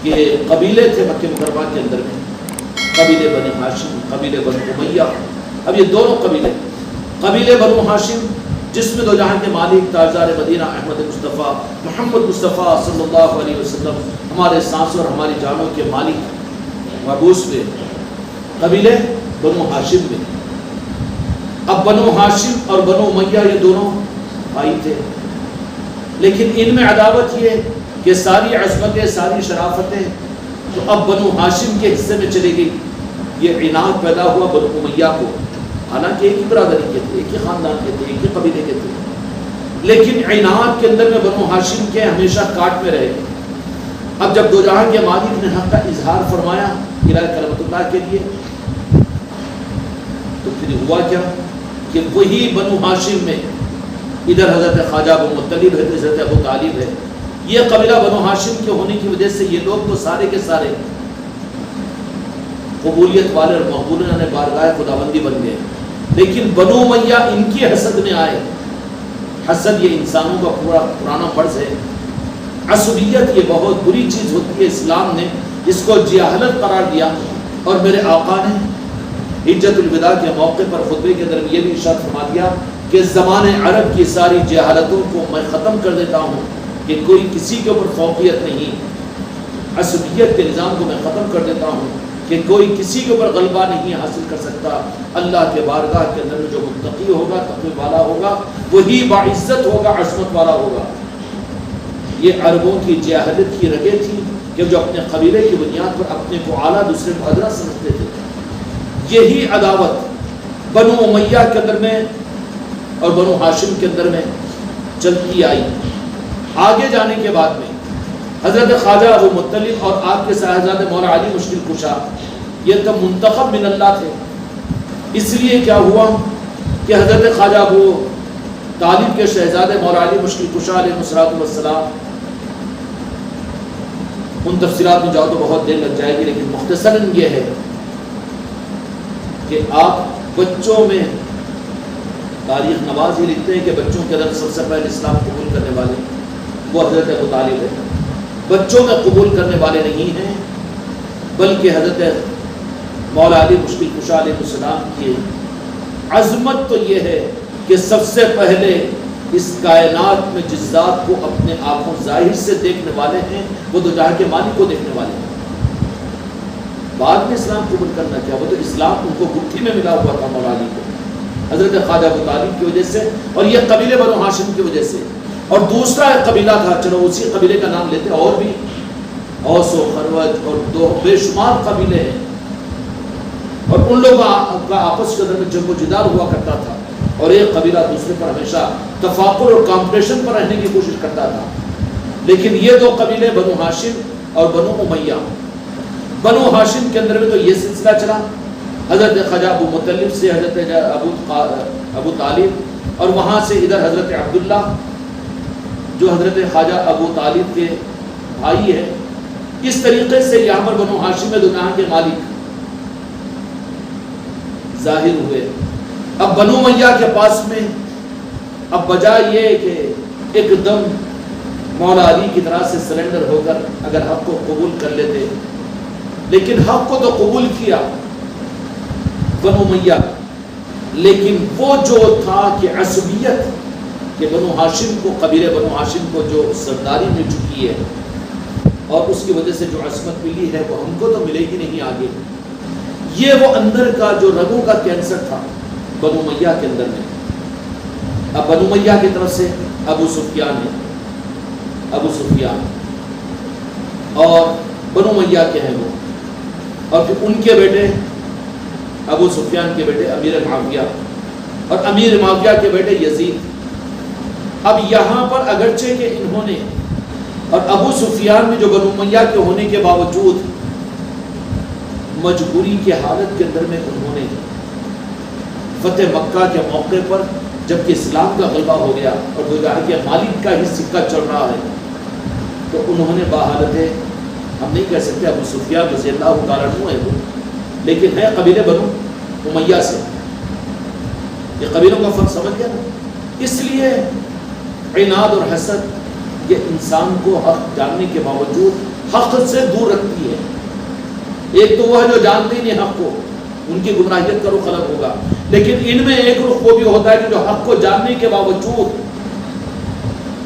کہ قبیلے تھے مکہ مکرمہ کے اندر میں، قبیلے بنی ہاشم، قبیلے بنو امیہ. اب یہ دونوں قبیلے بنو ہاشم جس میں دو جہاں کے مالک تاجدار مدینہ احمد مصطفیٰ محمد مصطفیٰ صلی اللہ علیہ وسلم ہمارے سانسوں اور ہماری جانوں کے مالک مبعوث ہوئے، قبیلے بنو ہاشم میں. اب بنو ہاشم اور بنو امیہ یہ دونوں بھائی تھے، لیکن ان میں عداوت یہ کہ ساری عظمتیں ساری شرافتیں تو اب بنو ہاشم کے حصے میں چلی گئی. یہ عناد پیدا ہوا بنو امیہ کو، حالانکہ ایک ہی برادری کے تھے، ایک ہی خاندان کے تھے، ایک ہی قبیلے کے تھے، لیکن عناد کے اندر میں بنو ہاشم کے ہمیشہ کاٹ میں رہے. اب جب دو جہاں کے مالک نے حق کا اظہار فرمایا الہ کلمت اللہ کے لیے، تو پھر ہوا کیا کہ وہی بنو ہاشم میں ادھر حضرت خواجہ ابو مطلب ہے، حضرت ابو طالب ہے. یہ قبیلہ بنو ہاشم کے ہونے کی وجہ سے یہ لوگ تو سارے کے سارے قبولیت والے اور مقبولین بارگاہ خداوندی بن گئے، لیکن بنو امیہ ان کی حسد میں آئے. حسد یہ انسانوں کا پرانا فرض ہے. عصبیت یہ بہت بری چیز ہوتی ہے، اسلام نے اس کو جہالت قرار دیا. اور میرے آقا نے حجت الوداع کے موقع پر خطبے کے اندر یہ بھی ارشاد فرما دیا کہ زمان عرب کی ساری جہالتوں کو میں ختم کر دیتا ہوں، کہ کوئی کسی کے اوپر فوقیت نہیں. عصبیت کے نظام کو میں ختم کر دیتا ہوں کہ کوئی کسی کے اوپر غلبہ نہیں حاصل کر سکتا. اللہ کے بارگاہ کے اندر جو متقی ہوگا، تقوی والا ہوگا، وہی باعزت ہوگا، عظمت والا ہوگا. یہ عربوں کی جہالت کی رگیں تھی کہ جو اپنے قبیلے کی بنیاد پر اپنے کو اعلیٰ دوسرے کو ادنا سمجھتے تھے. یہی عداوت بنو امیہ کے اندر میں اور بنو ہاشم کے اندر میں چلتی آئی. آگے جانے کے بعد میں حضرت خواجہ ابو مطلب اور آپ کے صاحبزادے مولا علی مشکل کشا یہ تو منتخب من اللہ تھے. اس لیے کیا ہوا کہ حضرت خواجہ ابو طالب کے شہزادے مولا علی مشکل کشا علیہ الصلوۃ والسلام، ان تفصیلات میں جاؤ تو بہت دیر لگ جائے گی، لیکن مختصراً یہ ہے کہ آپ بچوں میں تاریخ نواز یہ لکھتے ہیں کہ بچوں کے اندر سب سے پہلے اسلام قبول کرنے والے وہ حضرت ابو طالب ہے. بچوں میں قبول کرنے والے نہیں ہیں، بلکہ حضرت مولا علی مشکل کشا علیہ السلام کی عظمت تو یہ ہے کہ سب سے پہلے اس کائنات میں جس ذات کو اپنے آنکھوں ظاہر سے دیکھنے والے ہیں وہ دو جہاں کے مالک کو دیکھنے والے ہیں. بعد میں اسلام قبول کرنا کیا، وہ تو اسلام ان کو گٹھی میں ملا ہوا تھا مولا علی کو، حضرت خواجہ ابو طالب کی وجہ سے اور یہ قبیلے بنو ہاشم کی وجہ سے. اور دوسرا ایک قبیلہ تھا، چلو اسی قبیلے کا نام لیتے، اور بھی اوس و خروج اور دو بے شمار قبیلے ہیں، اور ان لوگوں کا آپس کے اندر میں جنگ و جدال ہوا کرتا تھا، اور ایک قبیلہ دوسرے پر ہمیشہ تفاقر اور کمپٹیشن پر رہنے کی کوشش کرتا تھا. لیکن یہ دو قبیلے بنو ہاشم اور بنو امیہ، بنو ہاشم کے اندر میں تو یہ سلسلہ چلا حضرت خواجہ ابو مطلب سے حضرت ابو طالب، اور وہاں سے ادھر حضرت عبداللہ جو حضرت خواجہ ابو طالب کے بھائی ہے. اس طریقے سے یہاں پر بنو ہاشم میں دو جہاں کے مالک ظاہر ہوئے. اب بنو امیہ کے پاس میں اب بجائے یہ کہ ایک دم مولا علی کی طرح سے سرنڈر ہو کر اگر حق کو قبول کر لیتے، لیکن حق کو تو قبول کیا بنو امیہ، لیکن وہ جو تھا کہ عصبیت کہ بنو ہاشم کو، قبیلے بنو ہاشم کو جو سرداری مل چکی ہے اور اس کی وجہ سے جو عصمت ملی ہے وہ ہم کو تو ملے گی نہیں آگے. یہ وہ اندر کا جو رگوں کا کینسر تھا بنو امیہ کے اندر میں. اب بنو امیہ کی طرف سے ابو سفیان ہے، ابو سفیان اور بنو امیہ کے ہیں وہ، اور پھر ان کے بیٹے ابو سفیان کے بیٹے امیر معاویہ اور امیر معاویہ کے بیٹے یزید. اب یہاں پر اگرچہ کہ انہوں نے اور ابو سفیان میں جو بنو امیہ کے ہونے کے باوجود مجبوری کی حالت کے اندر میں انہوں نے فتح مکہ کے موقع پر جبکہ اسلام کا غلبہ ہو گیا اور دو جہاں کے مالک کا ہی سکہ چل رہا ہے، تو انہوں نے باحالت ہم نہیں کہہ سکتے ابو سفیان رضی اللہ تعالیٰ عنہ ہے وہ، لیکن ہے قبیلے بنو امیہ سے. یہ قبیلوں کا فرق سمجھ گیا نا. اس لیے عناد اور حسد یہ انسان کو حق جاننے کے باوجود حق سے دور رکھتی ہے. ایک تو وہ ہے جو جانتے ہی نہیں حق کو، ان کی گمراہیت کا رخ الگ ہوگا. لیکن ان میں ایک رخ وہ بھی ہوتا ہے کہ جو حق کو جاننے کے باوجود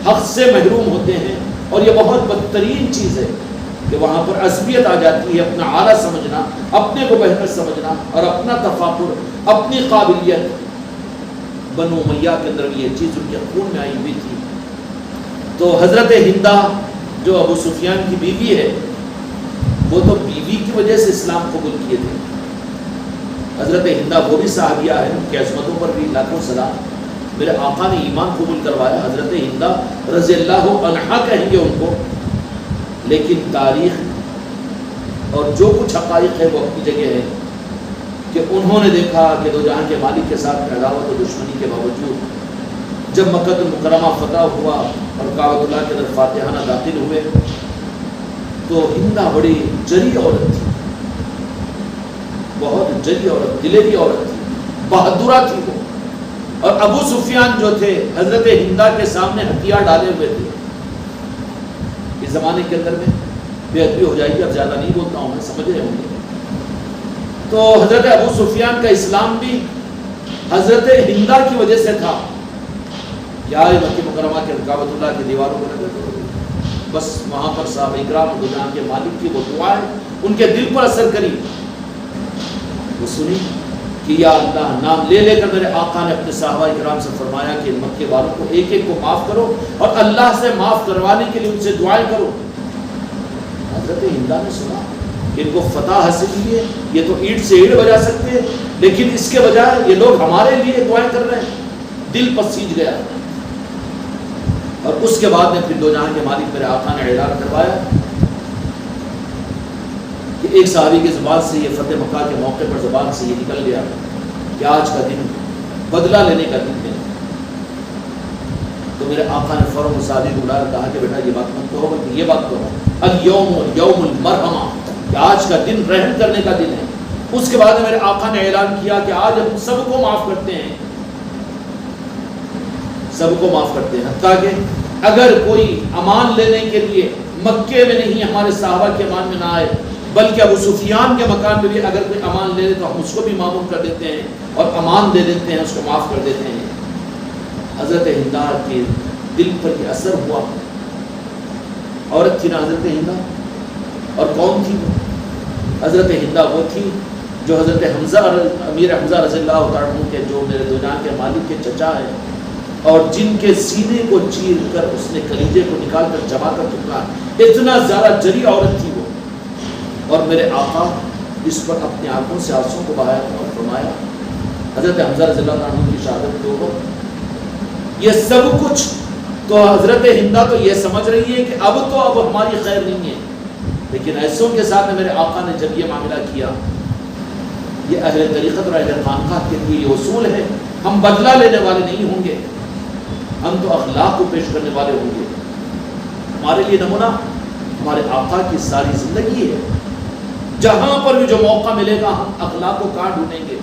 حق سے محروم ہوتے ہیں. اور یہ بہت بدترین چیز ہے کہ وہاں پر عصبیت آ جاتی ہے، اپنا اعلیٰ سمجھنا، اپنے کو بہتر سمجھنا اور اپنا تفاخر، اپنی قابلیت. بنو امیہ کے اندر یہ چیز ان کے خون میں آئی ہوئی تھی. تو حضرت ہندہ جو ابو سفیان کی بیوی ہے، وہ تو بیوی کی وجہ سے اسلام قبول کیے تھے. حضرت ہندہ وہ بھی صحابیہ ہے، ان کی عظمتوں پر بھی لاکھوں سلام. میرے آقا نے ایمان قبول کروایا. حضرت ہندہ رضی اللہ عنہا کہیں گے ان کو، لیکن تاریخ اور جو کچھ حقائق ہے وہ اپنی جگہ ہے کہ انہوں نے دیکھا کہ دو جہاں کے مالک کے ساتھ عداوت و دشمنی کے باوجود جب مکہ المکرمہ فتح ہوا اور کعبۃ اللہ کے اندر فاتحانہ داخل ہوئے تو ہندہ بڑی جری عورت تھی، بہت جری عورت، دلیری عورت تھی، بہادرہ تھی وہ. اور ابو سفیان جو تھے حضرت ہندہ کے سامنے ہتھیار ڈالے ہوئے تھے. اس زمانے کے اندر میں بے ادبی ہو جائے گی، اب زیادہ نہیں بولتا ہوں میں، سمجھ رہے ہوں گے. تو حضرت ابو سفیان کا اسلام بھی حضرت ہندہ کی وجہ سے تھا. کیا مکہ مکرمہ کے کعبۃ اللہ کی دیواروں پر بس وہاں پر صحابہ اکرام دو جہاں کے مالک کی وہ دعائیں ان کے دل پر اثر کری. وہ سنی کہ یا اللہ، نام لے لے کر میرے آقا نے اپنے صحابہ اکرام سے فرمایا کہ مکے والوں کو ایک ایک کو معاف کرو اور اللہ سے معاف کروانے کے لیے ان سے دعائیں کرو. حضرت ہندہ نے سنا کہ ان کو فتح حاصل ہوئی ہے، یہ تو اینٹ سے اینٹ بجا سکتے ہیں، لیکن اس کے بجائے یہ لوگ ہمارے لیے دعائیں کر رہے ہیں. دل پسیج گیا. اور اس کے بعد میں پھر دو جہاں کے مالک میرے آقا نے اعلان کروایا کہ ایک صحابی کی زبان سے یہ فتح مکہ کے موقع پر زبان سے یہ نکل گیا کہ آج کا دن بدلہ لینے کا دن ہے. تو میرے آقا نے فوراً اس صحابی کو بلایا، کہا کہ بیٹا یہ بات مت کہو بلکہ یہ بات کہو الیوم یوم المرحمہ، کہ آج کا دن رحم کرنے کا دن ہے. اس کے بعد میرے آقا نے اعلان کیا کہ آج ہم سب کو معاف کرتے ہیں، سب کو معاف کرتے ہیں، حتیٰ کہ اگر کوئی امان لینے کے لیے مکے میں نہیں ہمارے صحابہ کے امان میں نہ آئے بلکہ ابو سفیان کے مکان میں بھی اگر کوئی امان لے لے تو ہم اس کو بھی معمول کر دیتے ہیں اور امان دے دیتے ہیں، اس کو معاف کر دیتے ہیں. حضرت ہندہ کے دل پر یہ اثر ہوا. عورت تھی نا حضرت ہندہ، اور کون تھی وہ؟ حضرت ہندہ وہ تھی جو حضرت حمزہ امیر حمزہ رضی اللہ تعالیٰ عنہ کے جو میرے دو جہاں کے مالک کے چچا ہیں اور جن کے سینے کو چیر کر اس نے کلیجے کو نکال کر جما کر پھینکا. اتنا زیادہ جری عورت تھی وہ. اور میرے آقا اس پر اپنی آنکھوں سے آنسوں کو بہایا اور فرمایا حضرت حمزہ رضی اللہ عنہ کی شہادت کے اوپر یہ سب کچھ. تو حضرت ہندہ تو یہ سمجھ رہی ہے کہ اب ہماری خیر نہیں ہے، لیکن ایسوں کے ساتھ میرے آقا نے جب یہ معاملہ کیا، یہ اہل طریقت اور اہل خانقاہ کے لیے یہ اصول ہے، ہم بدلہ لینے والے نہیں ہوں گے، ہم تو اخلاق کو پیش کرنے والے ہوں گے. ہمارے لیے نمونہ ہمارے آقا کی ساری زندگی ہے. جہاں پر بھی جو موقع ملے گا ہم اخلاق کو کہاں ڈھونڈیں گے؟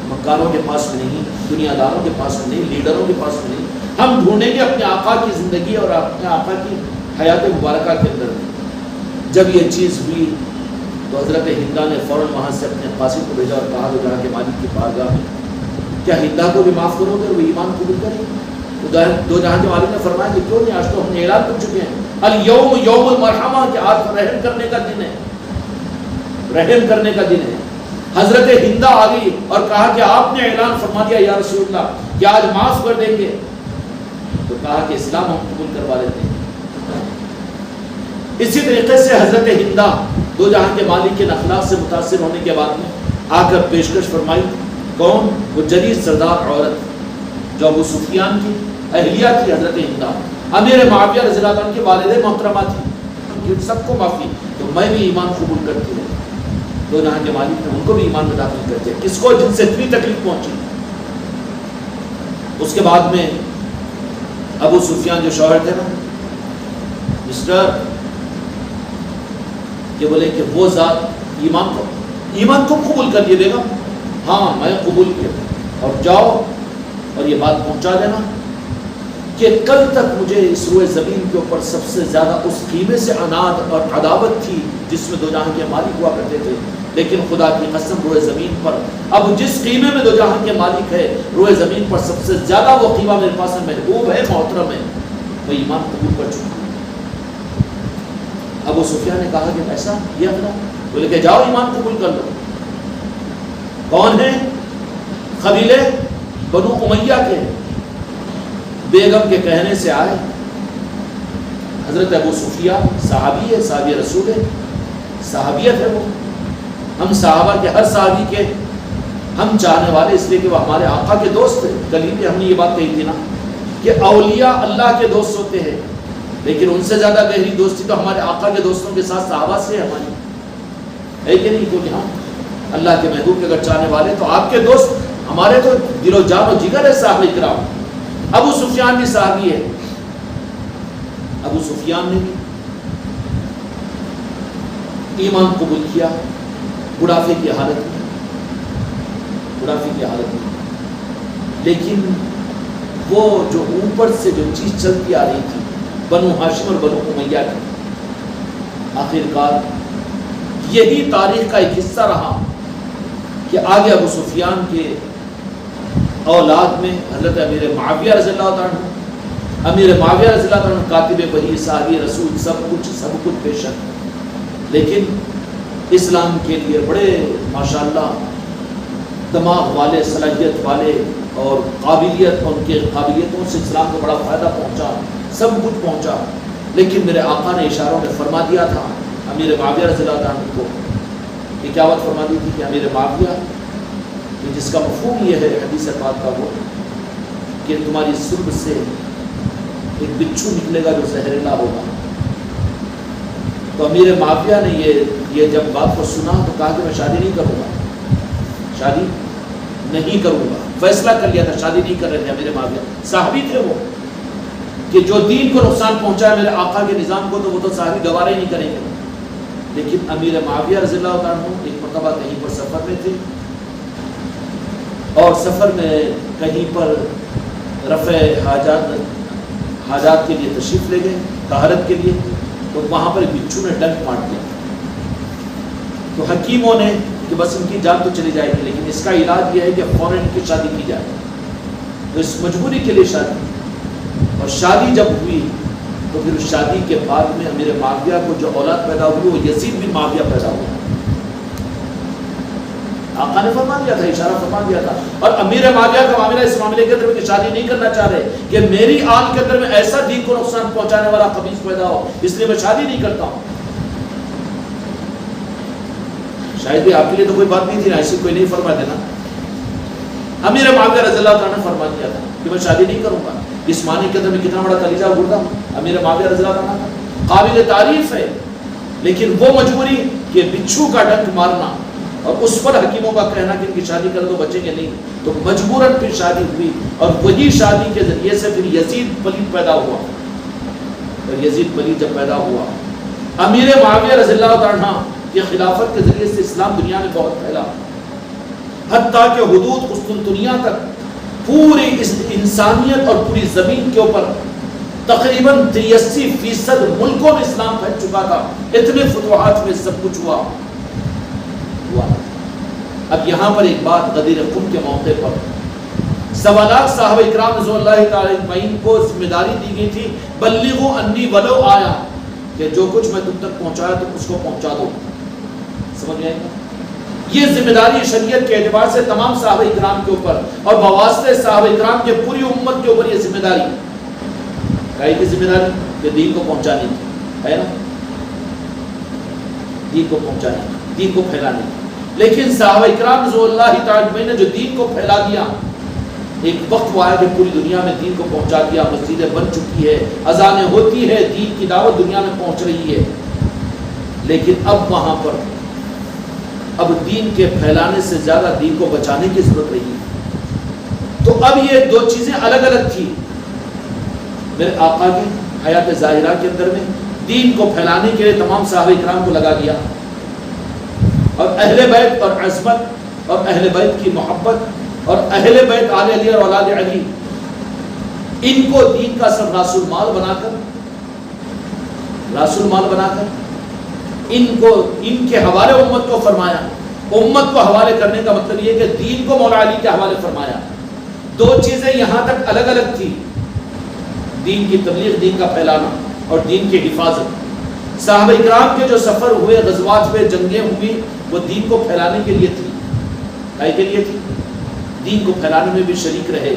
مکاروں کے پاس میں نہیں، دنیا داروں کے پاس میں نہیں، لیڈروں کے پاس میں نہیں، ہم ڈھونڈیں گے اپنے آقا کی زندگی اور اپنے آقا کی حیات مبارکہ کے اندر. جب یہ چیز ہوئی تو حضرت ہندہ نے فوراً وہاں سے اپنے قاصد کو بھیجا اور کہا دو جہاں کے مالک کی بارگاہ میں کیا ہندہ کو بھی معاف کرو گے اور وہ ایمان قبول کریں؟ دو جہاں کے مالک نے فرمایا کہ کیوں نہیں، آج تو ہم نے اعلان کر چکے ہیں الیوم یوم المرحمہ، کہ آج رحم کرنے کا دن ہے، رحم کرنے کا دن ہے. حضرت ہندہ آ گئی اور کہا کہ آپ نے اعلان فرما دیا یا رسول اللہ کہ آج معاف کر دیں گے. تو کہا کہ اسلام ہم قبول کروا لیتے ہیں. اسی طریقے سے حضرت ہندہ دو جہاں کے مالک کے اخلاق سے متاثر ہونے کے بعد میں آ کر پیشکش فرمائی. کون؟ وہ جلیل سردار عورت جو ابو سفیان کی اہلیہ تھی، حضرت ہندہ امیر معاویہ رضی اللہ عنہ کی والدہ محترمہ تھی. سب کو معافی، تو میں بھی ایمان قبول کرتی ہوں. دو جہاں کے مالک نے ان کو بھی ایمان میں داخل کرتے ہیں. کس کو؟ جن سے اتنی تکلیف پہنچی. اس کے بعد میں ابو سفیان جو شوہر تھے نا، مسٹر، یہ بولے کہ وہ ذات ایمان کو قبول کر لیے بیگم؟ ہاں میں قبول کیا، اور جاؤ اور یہ بات پہنچا دینا کہ کل تک مجھے اس روئے زمین کے اوپر سب سے زیادہ اس خیمے سے عناد اور عداوت تھی جس میں دو جہاں کے مالک ہوا کرتے تھے، لیکن خدا کی قسم روئے زمین پر اب جس خیمے میں دو جہاں کے مالک ہے، روئے زمین پر سب سے زیادہ وہ خیمہ میرے پاس محبوب ہے، محترم ہے، میں ایمان قبول کر چکا ہوں۔ ابو سفیان نے کہا کہ ایسا یہ اپنا بولے کہ جاؤ ایمان قبول کر لو۔ کون ہے؟ قبیلے بنو امیہ کے بیگم کے کہنے سے آئے۔ حضرت ابو سفیان صحابی ہے، صحابی رسول ہے، صحابیت ہے وہ۔ ہم صحابہ کے ہر صحابی کے ہم چاہنے والے، اس لیے کہ وہ ہمارے آقا کے دوست تھے۔ کل بھی ہم نے یہ بات کہی تھی نا کہ اولیاء اللہ کے دوست ہوتے ہیں، لیکن ان سے زیادہ گہری دوستی تو ہمارے آقا کے دوستوں کے ساتھ صحابہ سے ہے ہماری، ہے کہ نہیں؟ کیونکہ ہم اللہ کے محبوب کے اگر چاہنے والے تو آپ کے دوست ہمارے تو دل و جان و جگر ہے صحابہ کرام۔ ابو سفیان بھی صحابی ہے۔ ابو سفیان نے بھی ایمان قبول کیا بڑھاپے کی حالت میں، بڑھاپے کی حالت میں، لیکن وہ جو اوپر سے جو چیز چلتی آ رہی تھی بنو ہاشم اور بنو امیہ کی، آخر کار یہی تاریخ کا ایک حصہ رہا کہ آگے ابو سفیان کے اولاد میں حضرت امیر معاویہ رضی اللہ عنہ، امیر معاویہ رضی اللہ عنہ کاتب وحی، صحابی رسول، سب کچھ بے شک، لیکن اسلام کے لیے بڑے ماشاءاللہ دماغ والے، صلاحیت والے اور قابلیت، ان کے قابلیتوں سے اسلام کو بڑا فائدہ پہنچا، سب کچھ پہنچا، لیکن میرے آقا نے اشاروں میں فرما دیا تھا امیر معاویہ رضی اللہ عنہ کو، کہ کیا بات فرما دی تھی کہ امیر معاویہ، کہ جس کا مفہوم یہ ہے حدیث پاک کا وہ کہ تمہاری سرب سے ایک بچھو نکلے گا جو زہریلا ہوگا۔ تو امیر معاویہ نے یہ جب بات کو سنا تو کہا کہ میں شادی نہیں کروں گا، شادی نہیں کروں گا، فیصلہ کر لیا تھا، شادی نہیں کر رہے تھے امیر معاویہ، صحابی تھے وہ، کہ جو دین کو نقصان پہنچا ہے میرے آقا کے نظام کو تو وہ تو صحابی گوارا ہی نہیں کریں گے۔ لیکن امیر معاویہ رضی اللہ عنہ ایک مرتبہ کہیں پر سفر میں تھے، اور سفر میں کہیں پر رفع حاجات کے لیے تشریف لے گئے، طہارت کے لیے، تو وہاں پر بچھو نے ڈنک مار دیا۔ تو حکیموں نے کہ بس ان کی جان تو چلی جائے گی، لیکن اس کا علاج یہ ہے کہ فوراً ان کی شادی کی جائے۔ تو اس مجبوری کے لیے شادی، اور شادی جب ہوئی تو پھر اس شادی کے بعد میں امیر معاویہ کو جو اولاد پیدا ہوئی وہ یزید بن معاویہ پیدا ہوا۔ آقا نے فرما دیا تھا، اشارہ فرما دیا تھا، اور امیر معاویہ کا معاملہ اس معاملے کے اندر میں شادی نہیں کرنا چاہ رہے کہ میری آل کے اندر میں ایسا دین کو نقصان پہنچانے والا خبیث پیدا ہو، اس لیے میں شادی نہیں کرتا ہوں۔ شاید بھی آپ کے لیے تو کوئی بات نہیں تھی نا، ایسی کوئی نہیں فرما دینا۔ امیر معاویہ رضی اللہ عنہ نے فرما دیا تھا کہ میں شادی نہیں کروں گا۔ اس معنی کے اندر میں کتنا بڑا کلیجہ گردہ ہوں امیر معاویہ رضی اللہ عنہ کا، قابل تعریف ہے، لیکن وہ مجبوری کہ بچھو کا ڈنک مارنا اور اس پر حکیموں کا کہنا کہ ان کی شادی کر دو بچیں گے نہیں، تو مجبوراً پھر شادی ہوئی، اور وہی شادی کے ذریعے سے پھر یزید پلید پیدا ہوا۔ اور یزید پلید جب پیدا ہوا، امیر معاویہ رضی اللہ عنہ کی خلافت کے ذریعے سے اسلام دنیا میں بہت پھیلا، حتیٰ کہ حدود قسطنطنیہ تک پوری انسانیت اور پوری زمین کے اوپر تقریباً 83% ملکوں میں اسلام پھیل چکا تھا۔ اتنے فتوحات میں سب کچھ ہوا۔ اب یہاں پر ایک بات، غدیر خم کے موقع پر 1.25 لاکھ صحابہ اکرام رضوان اللہ تعالی اجمعین کو ذمہ داری دی گئی تھی، بلغوا انی ولو آیا، کہ جو کچھ میں تم تک پہنچایا تم اس کو پہنچا دو۔ سمجھ آئے گا؟ یہ ذمہ داری شریعت کے اعتبار سے تمام صحابہ اکرام کے اوپر اور بواسطے صحابہ اکرام کے پوری امت کے اوپر یہ ذمہ داری ہے کہ ذمہ داری کہ دین کو پہنچانے کی ہے نا، دین کو پہنچانے کی، دین کو پھیلانے کی۔ لیکن صحابہ اکرام رضوان اللہ تعالی نے جو دین کو پھیلا دیا، ایک وقت وہ آیا کہ پوری دنیا میں دین کو پہنچا دیا، مسجدیں بن چکی ہے، اذانیں ہوتی ہے، دین کی دعوت دنیا میں پہنچ رہی ہے، لیکن اب وہاں پر اب دین کے پھیلانے سے زیادہ دین کو بچانے کی ضرورت رہی ہے۔ تو اب یہ دو چیزیں الگ الگ تھی۔ میرے آقا کی حیات ظاہرہ کے اندر میں دین کو پھیلانے کے لیے تمام صحابہ اکرام کو لگا دیا، اور اہل بیت اور عصمت اور اہل بیت کی محبت اور اہل بیت آل علی اور اولاد علی ان کو دین کا سب راس المال بنا کر ان کے حوالے امت کو فرمایا. امت کو حوالے کرنے کا مطلب یہ کہ دین کو مولا علی کے حوالے فرمایا. دو چیزیں یہاں تک الگ الگ تھی، دین کی تبلیغ، دین کا پھیلانا اور دین کی حفاظت. صحابہ اکرام کے جو سفر ہوئے، غزوات پہ جنگیں ہوئی، وہ دین کو پھیلانے کے لیے تھی. کائے کے لیے تھی؟ دین کو پھیلانے میں بھی شریک رہے.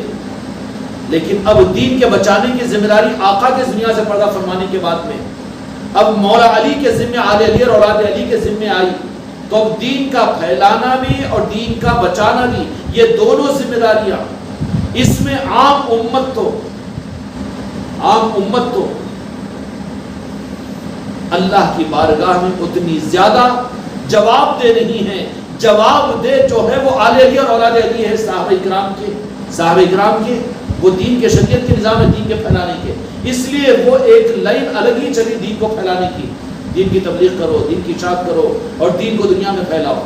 لیکن اب دین کے بچانے کی ذمہ داری آقا کے دنیا سے پردہ فرمانے کے بعد میں اب مولا علی کے ذمے، آل علی اور اولاد علی کے ذمے آئی. تو اب دین کا پھیلانا بھی اور دین کا بچانا بھی، یہ دونوں ذمہ داریاں، اس میں عام امت تو اللہ کی بارگاہ میں اتنی زیادہ جواب دے نہیں ہے. جواب دے جو ہے وہ آل علی اور اولاد علی ہے، صحابہ اکرام کے وہ دین کے شریعت کے نظام ہے، دین کے پھیلانے کے. اس لیے وہ ایک لائن الگ ہی چلی دین کو پھیلانے کی. دین کی تبلیغ کرو، دین کی اشاعت کرو اور دین کو دنیا میں پھیلاؤ.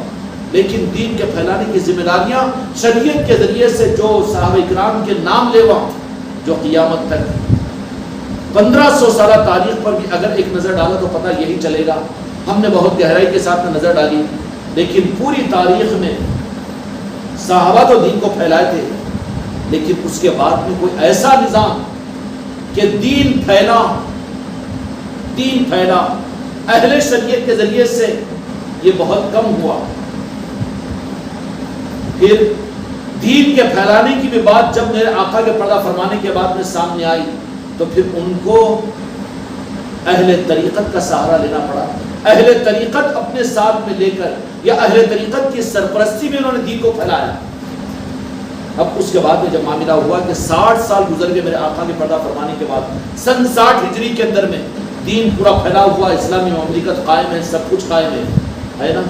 لیکن دین کے پھیلانے کی ذمہ داریاں شریعت کے ذریعے سے جو صحابہ اکرام کے نام لیوا، جو قیامت تک 1500 سالہ تاریخ پر بھی اگر ایک نظر ڈالا تو پتہ یہی چلے گا. ہم نے بہت گہرائی کے ساتھ نظر ڈالی، لیکن پوری تاریخ میں صحابہ تو دین کو پھیلائے تھے، لیکن اس کے بعد میں کوئی ایسا نظام کہ دین پھیلا اہل شریعت کے ذریعے سے، یہ بہت کم ہوا. پھر دین کے پھیلانے کی بھی بات جب میرے آقا کے پردہ فرمانے کے بعد میں سامنے آئی تو پھر ان کو اہل طریقت کا سہارا لینا پڑا. اہل طریقت اپنے ساتھ میں لے کر یا اہل طریقت کی سرپرستی میں انہوں نے دین کو پھیلایا. اب اس کے بعد میں جب معاملہ ہوا کہ 60 سال گزر گئے میرے آقا کے پردہ فرمانے کے بعد، سن 60 ہجری کے اندر میں دین پورا پھیلا ہوا، اسلامی مملکت قائم ہے، سب کچھ قائم ہے نا.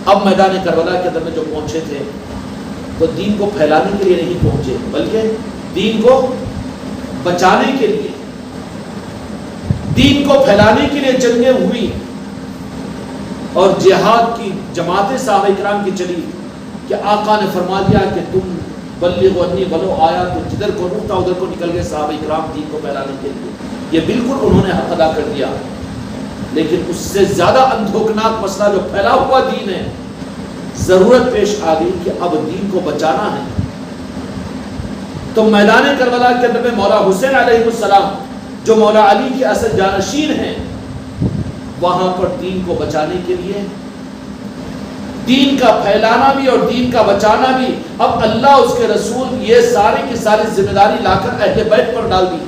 اب میدان کربلا کے اندر میں جو پہنچے تھے تو دین کو پھیلانے کے لیے نہیں پہنچے، بلکہ دین کو بچانے کے لیے، دین کو پھیلانے کے لیے جنگیں ہوئی اور جہاد کی جماعتیں صحابہ اکرام کی چلی کہ آقا نے فرما دیا کہ تم بلغوا انی ولو آیا، تو جدھر کو رخ تھا ادھر کو نکل گئے صحابہ اکرام دین کو پھیلانے کے لیے. یہ بالکل انہوں نے حق ادا کر دیا. لیکن اس سے زیادہ اندھوکناک مسئلہ جو پھیلا ہوا دین ہے، ضرورت پیش آ گئی کہ اب دین کو بچانا ہے. تو میدان کربلا کے اندر میں مولا حسین علیہ السلام جو مولا علی کی اصل جانشین ہیں، وہاں پر دین کو بچانے کے لیے، دین کا پھیلانا بھی اور دین کا بچانا بھی، اب اللہ اس کے رسول یہ ساری کی ساری ذمہ داری لا کر اہل بیت پر ڈال دی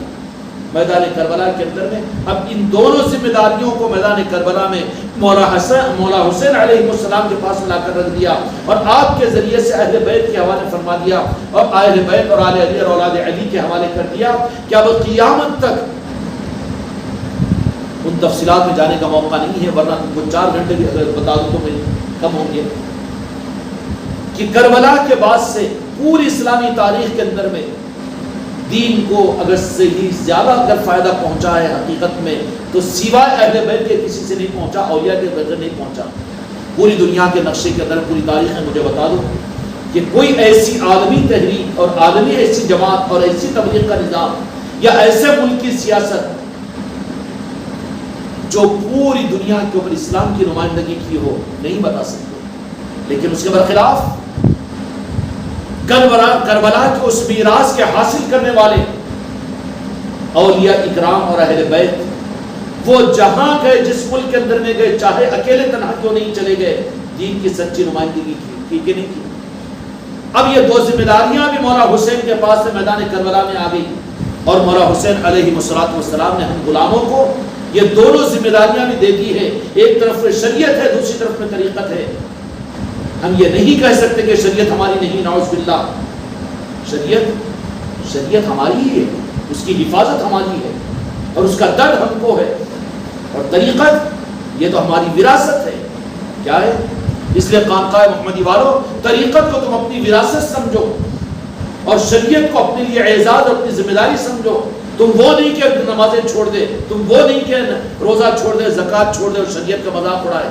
میدان کربلا کے اندر میں. اب ان دونوں ذمہ داریوں کو میدان کربلا میں مولا حسین علیہ السلام کے پاس لا کر رکھ دیا اور آپ کے ذریعے سے اہل بیت کے حوالے فرما دیا اور اہل بیت اور آل علی اور اولاد علی کے حوالے کر دیا کہ اب قیامت تک ان تفصیلات میں جانے کا موقع نہیں ہے، ورنہ تم کو 4 گھنٹے بھی اگر بتا دوں تو میں کم ہوں گے. کہ کربلا کے بعد سے پوری اسلامی تاریخ کے اندر میں دین کو اگر صحیح زیادہ اگر فائدہ پہنچا ہے حقیقت میں تو سوائے اہل بیت کے کسی سے نہیں پہنچا، اولیاء کے بغیر نہیں پہنچا. پوری دنیا کے نقشے کے اندر پوری تاریخ میں مجھے بتا دو کہ کوئی ایسی عالمی تحریک اور عالمی ایسی جماعت اور ایسی تبلیغ کا نظام یا ایسے ملک کی سیاست جو پوری دنیا کے اوپر اسلام کی نمائندگی کی ہو، نہیں بتا سکتے. لیکن اس کے برخلاف کربلا کے اس میراث کے حاصل کرنے والے اولیاء اکرام اور اہل بیت، وہ جہاں گئے، جس ملک کے اندر میں گئے، چاہے اکیلے تنہا کیوں نہیں چلے گئے، دین کی سچی نمائندگی کی کہ نہیں کی. اب یہ 2 ذمہ داریاں بھی مولا حسین کے پاس سے میدان کربلا میں آ گئی اور مولا حسین علیہ السلام نے ہم غلاموں کو یہ دونوں ذمہ داریاں بھی دے دی ہے. ایک طرف میں شریعت ہے، دوسری طرف میں طریقت ہے. ہم یہ نہیں کہہ سکتے کہ شریعت ہماری نہیں، نعوذ باللہ. شریعت ہماری ہی ہے، اس کی حفاظت ہماری ہے اور اس کا درد ہم کو ہے. اور طریقت یہ تو ہماری وراثت ہے. کیا ہے؟ اس لیے خانقاہ محمدی والوں، طریقت کو تم اپنی وراثت سمجھو اور شریعت کو اپنے لیے اعزاز اور اپنی ذمہ داری سمجھو. تم وہ نہیں کہ نمازیں چھوڑ دے، تم وہ نہیں کہ روزہ چھوڑ دے، زکوٰۃ چھوڑ دے اور شریعت کا مذاق اڑائے،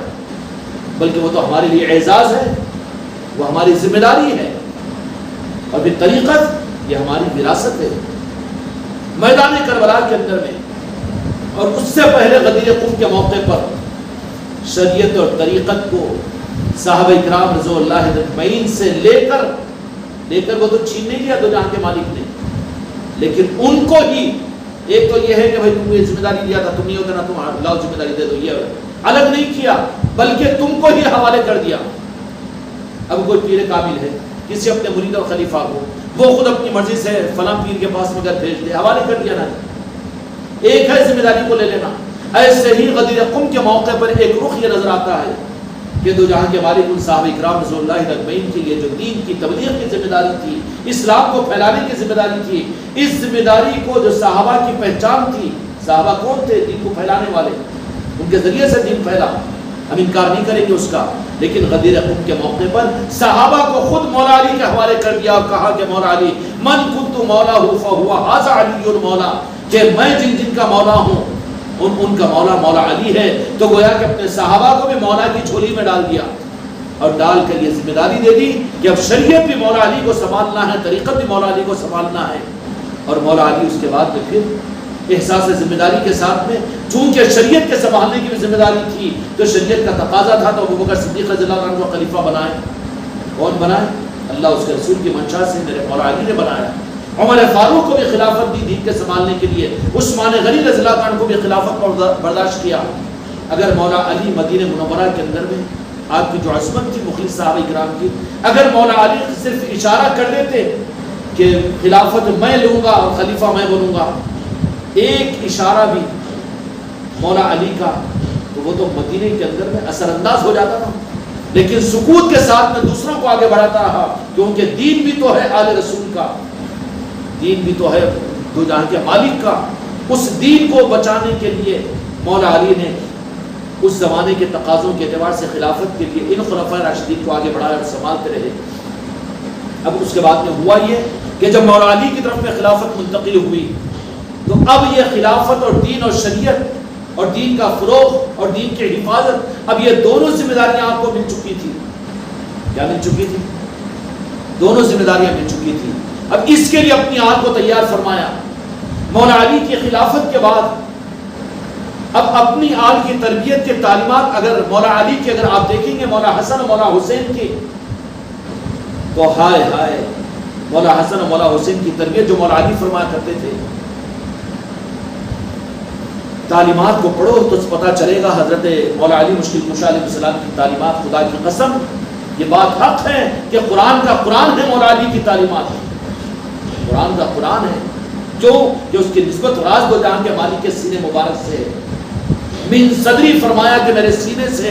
بلکہ وہ تو ہمارے لیے اعزاز ہے، وہ ہماری ذمہ داری ہے. اور پھر طریقت یہ ہماری وراثت ہے. میدان کربلا کے اندر میں، اور اس سے پہلے غدیر قم کے موقع پر شریعت اور طریقت کو صحابہ کرام رضی اللہ اجمعین سے لے کر وہ تو چھین نہیں لیا دو جہاں کے مالک نے، لیکن ان کو ہی ایک تو یہ ہے کہ بھائی تم یہ ذمہ داری دیا تھا، تم نہیں ہوگا نا، تم اللہ ذمہ داری دے دو، یہ الگ نہیں کیا بلکہ تم کو ہی حوالے کر دیا۔ اب کوئی پیر کامل ہے، کسی اپنے مرید اور خلیفہ کو وہ خود اپنی مرضی سے فلاں پیر کے پاس مگر بھیج دے، حوالے کر دیا نا، ایک ہے ذمہ داری کو لے لینا۔ ایسے ہی غدیر قم کے موقع پر ایک رخ یہ نظر آتا ہے کہ دو جہاں کے مالک ان صحابہ کرام رضی اللہ اجمعین کے لیے جو دین کی تبلیغ کی ذمہ داری تھی، اسلام کو پھیلانے کی ذمہ داری تھی، اس ذمہ داری کو جو صحابہ کی پہچان تھی، صحابہ کون تھے؟ دین کو پھیلانے والے، ان کے ذریعے سے دین پھیلا، ہم انکار نہیں کریں گے اس کا، لیکن غدیر قم کے موقع پر صحابہ کو خود مولا علی کے حوالے کر دیا اور کہا کہ مولا علی من کنت مولا فہو ھذا علی المولا، کہ میں جن کا مولا ہوں ان کا مولا مولا علی ہے۔ تو گویا کہ اپنے صحابہ کو بھی مولا کی جھولی میں ڈال دیا اور ڈال کر یہ ذمہ داری دے دی کہ اب شریعت بھی مولا علی کو سنبھالنا ہے، طریقت بھی مولا علی کو سنبھالنا ہے۔ اور مولا علی اس کے بعد میں پھر احساس ذمہ داری کے ساتھ میں، چونکہ شریعت کے سنبھالنے کی بھی ذمہ داری تھی تو شریعت کا تقاضا تھا، تو ابوبکر صدیق رضی اللہ عنہ کو خلیفہ بنائے۔ کون بنائے؟ اللہ اس کے رسول کی منشا سے میرے مولا علی نے بنایا۔ عمر فاروق کو بھی خلافت دی دین کے سنبھالنے کے لیے، عثمان غنی رضی اللہ عنہ کو بھی خلافت برداشت کیا۔ اگر مولا علی مدینہ منورہ کے اندر میں آپ کی جو عظمت تھی مخلص صحابہ کرام کی، اگر مولا علی صرف اشارہ کر دیتے کہ خلافت میں لوں گا اور خلیفہ میں بنوں گا، ایک اشارہ بھی مولا علی کا، تو وہ تو مدینہ کے اندر میں اثر انداز ہو جاتا تھا، لیکن سکوت کے ساتھ میں دوسروں کو آگے بڑھاتا رہا، کیونکہ دین بھی تو ہے آل رسول کا، دین بھی تو ہے دو جہاں کے مالک کا۔ اس دین کو بچانے کے لیے مولا علی نے اس زمانے کے تقاضوں کے اعتبار سے خلافت کے لیے ان خلفائے راشدین کو آگے بڑھایا اور سنبھالتے رہے۔ اب اس کے بعد میں ہوا یہ کہ جب مولا علی کی طرف میں خلافت منتقل ہوئی تو اب یہ خلافت اور دین اور شریعت اور دین کا فروغ اور دین کی حفاظت، اب یہ دونوں ذمہ داریاں آپ کو مل چکی تھی۔ کیا مل چکی تھی؟ دونوں ذمہ داریاں مل چکی تھی۔ اب اس کے لیے اپنی آل کو تیار فرمایا۔ مولا علی کی خلافت کے بعد اب اپنی آل کی تربیت کے تعلیمات اگر مولا علی کی اگر آپ دیکھیں گے مولا حسن اور مولا حسین کی، تو ہائے ہائے مولا حسن اور مولا حسین کی تربیت جو مولا علی فرمایا کرتے تھے، تعلیمات کو پڑھو تو پتہ چلے گا حضرت مولا علی مشکل کشا علیہ السلام کی تعلیمات، خدا کی قسم یہ بات حق ہے کہ قرآن کا قرآن ہے مولا علی کی تعلیمات، قرآن کا قرآن ہے جو کہ اس کی نسبت راز دو جہاں کے مالک کے سینے مبارک سے، من صدری فرمایا کہ میرے سینے سے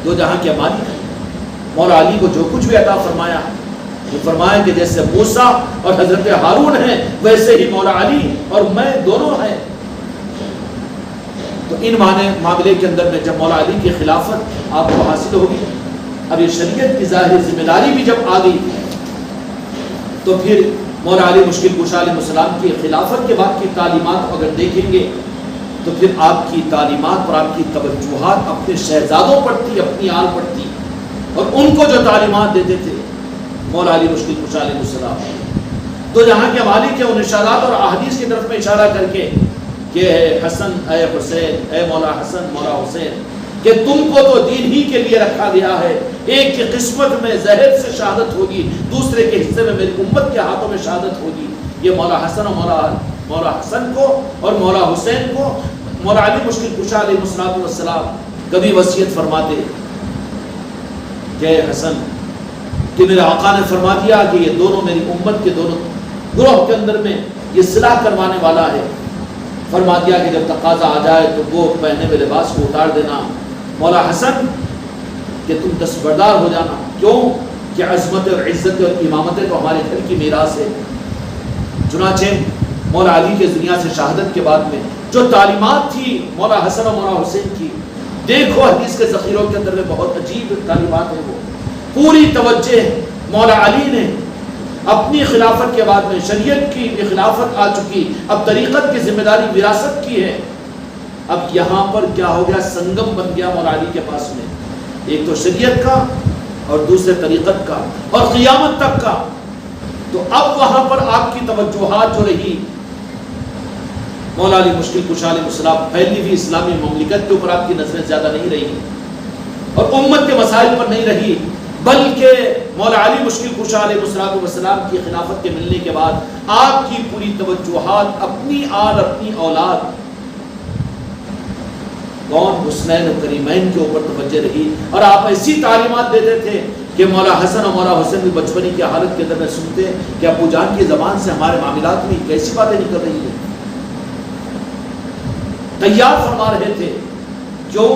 دو جہاں کے مالک مولا علی کو جو کچھ بھی عطا فرمایا، وہ فرمایا کہ جیسے موسیٰ اور حضرت ہارون ہیں ویسے ہی مولا علی اور میں دونوں ہیں۔ تو ان معاملے کے اندر میں جب مولا علی کی خلافت آپ کو حاصل ہوگی، اب یہ شریعت کی ظاہری ذمہ داری بھی جب آ گئی، تو پھر مولا علی مشکل کشا علیہ السلام کی خلافت کے بعد کی تعلیمات اگر دیکھیں گے تو پھر آپ کی تعلیمات اور آپ کی توجہات اپنے شہزادوں پر تھی، اپنی آل پر تھی، اور ان کو جو تعلیمات دیتے تھے مولا علی مشکل کشا علیہ السلام تو یہاں کے مالک کے ان اشارات اور احادیث کی طرف میں اشارہ کر کے کہ اے حسن اے حسین، اے مولا حسن مولا حسین، کہ تم کو تو دین ہی کے لیے رکھا گیا ہے، ایک کی قسمت میں زہر سے شہادت ہوگی، دوسرے کے حصے میں میری امت کے ہاتھوں میں شہادت ہوگی۔ یہ مولا حسن اور مولا حسن کو اور مولا حسین کو مولا علی مشکل کشا علیہ السلام کبھی وصیت فرماتے کہ اے حسن، کہ میرے آقا نے فرما دیا کہ یہ دونوں میری امت کے دونوں گروہ کے اندر میں یہ صلح کروانے والا ہے، فرما دیا کہ جب تقاضا آ جائے تو وہ پہنے ہوئے لباس کو اتار دینا، مولا حسن کہ تم دستبردار ہو جانا، کیوں کہ عظمت اور عزت اور امامت تو ہمارے گھر کی میراث ہے۔ چنانچہ مولا علی کے دنیا سے شہادت کے بعد میں جو تعلیمات تھی مولا حسن اور مولا حسین کی، دیکھو حدیث کے ذخیروں کے اندر میں بہت عجیب تعلیمات ہیں، وہ پوری توجہ مولا علی نے اپنی خلافت کے بعد میں، شریعت کی خلافت آ چکی، اب طریقت کی ذمہ داری وراثت کی ہے، اب یہاں پر کیا ہو گیا، سنگم بن گیا مولا علی کے پاس میں، ایک تو شریعت کا اور دوسرے طریقت کا اور قیامت تک کا۔ تو اب وہاں پر آپ کی توجہات جو رہی مولا علی مشکل کشا علیہ السلام پھیلی ہوئی اسلامی مملکت کے اوپر آپ کی نظریں زیادہ نہیں رہی اور امت کے مسائل پر نہیں رہی، بلکہ مولا علی مشکل کشا علیہ السلام کی خلافت کے ملنے کے بعد آپ کی پوری توجہات اپنی آل اپنی اولاد کون حسنین و کریمین کے اوپر توجہ رہی، اور آپ ایسی تعلیمات دیتے تھے کہ مولا حسن اور مولا حسین بھی بچپنی کی حالت کے اندر میں سنتے کہ ابو جان کی زبان سے ہمارے معاملات میں کیسی باتیں نکل رہی ہیں، تیار فرما رہے تھے، کیوں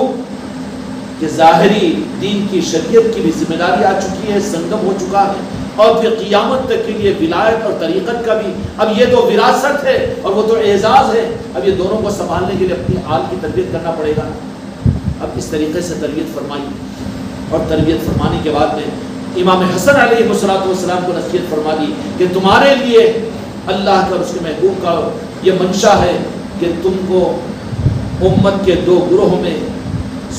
کہ ظاہری دین کی شریعت کی بھی ذمہ داری آ چکی ہے، سنگم ہو چکا ہے، اور پھر قیامت تک کے لیے ولایت اور طریقت کا بھی اب یہ تو وراثت ہے اور وہ تو اعزاز ہے، اب یہ دونوں کو سنبھالنے کے لیے اپنی آل کی تربیت کرنا پڑے گا۔ اب اس طریقے سے تربیت فرمائی، اور تربیت فرمانے کے بعد میں امام حسن علیہ السلام کو نصیحت فرما دی کہ تمہارے لیے اللہ کا اور اس کے محبوب کا یہ منشا ہے کہ تم کو امت کے دو گروہوں میں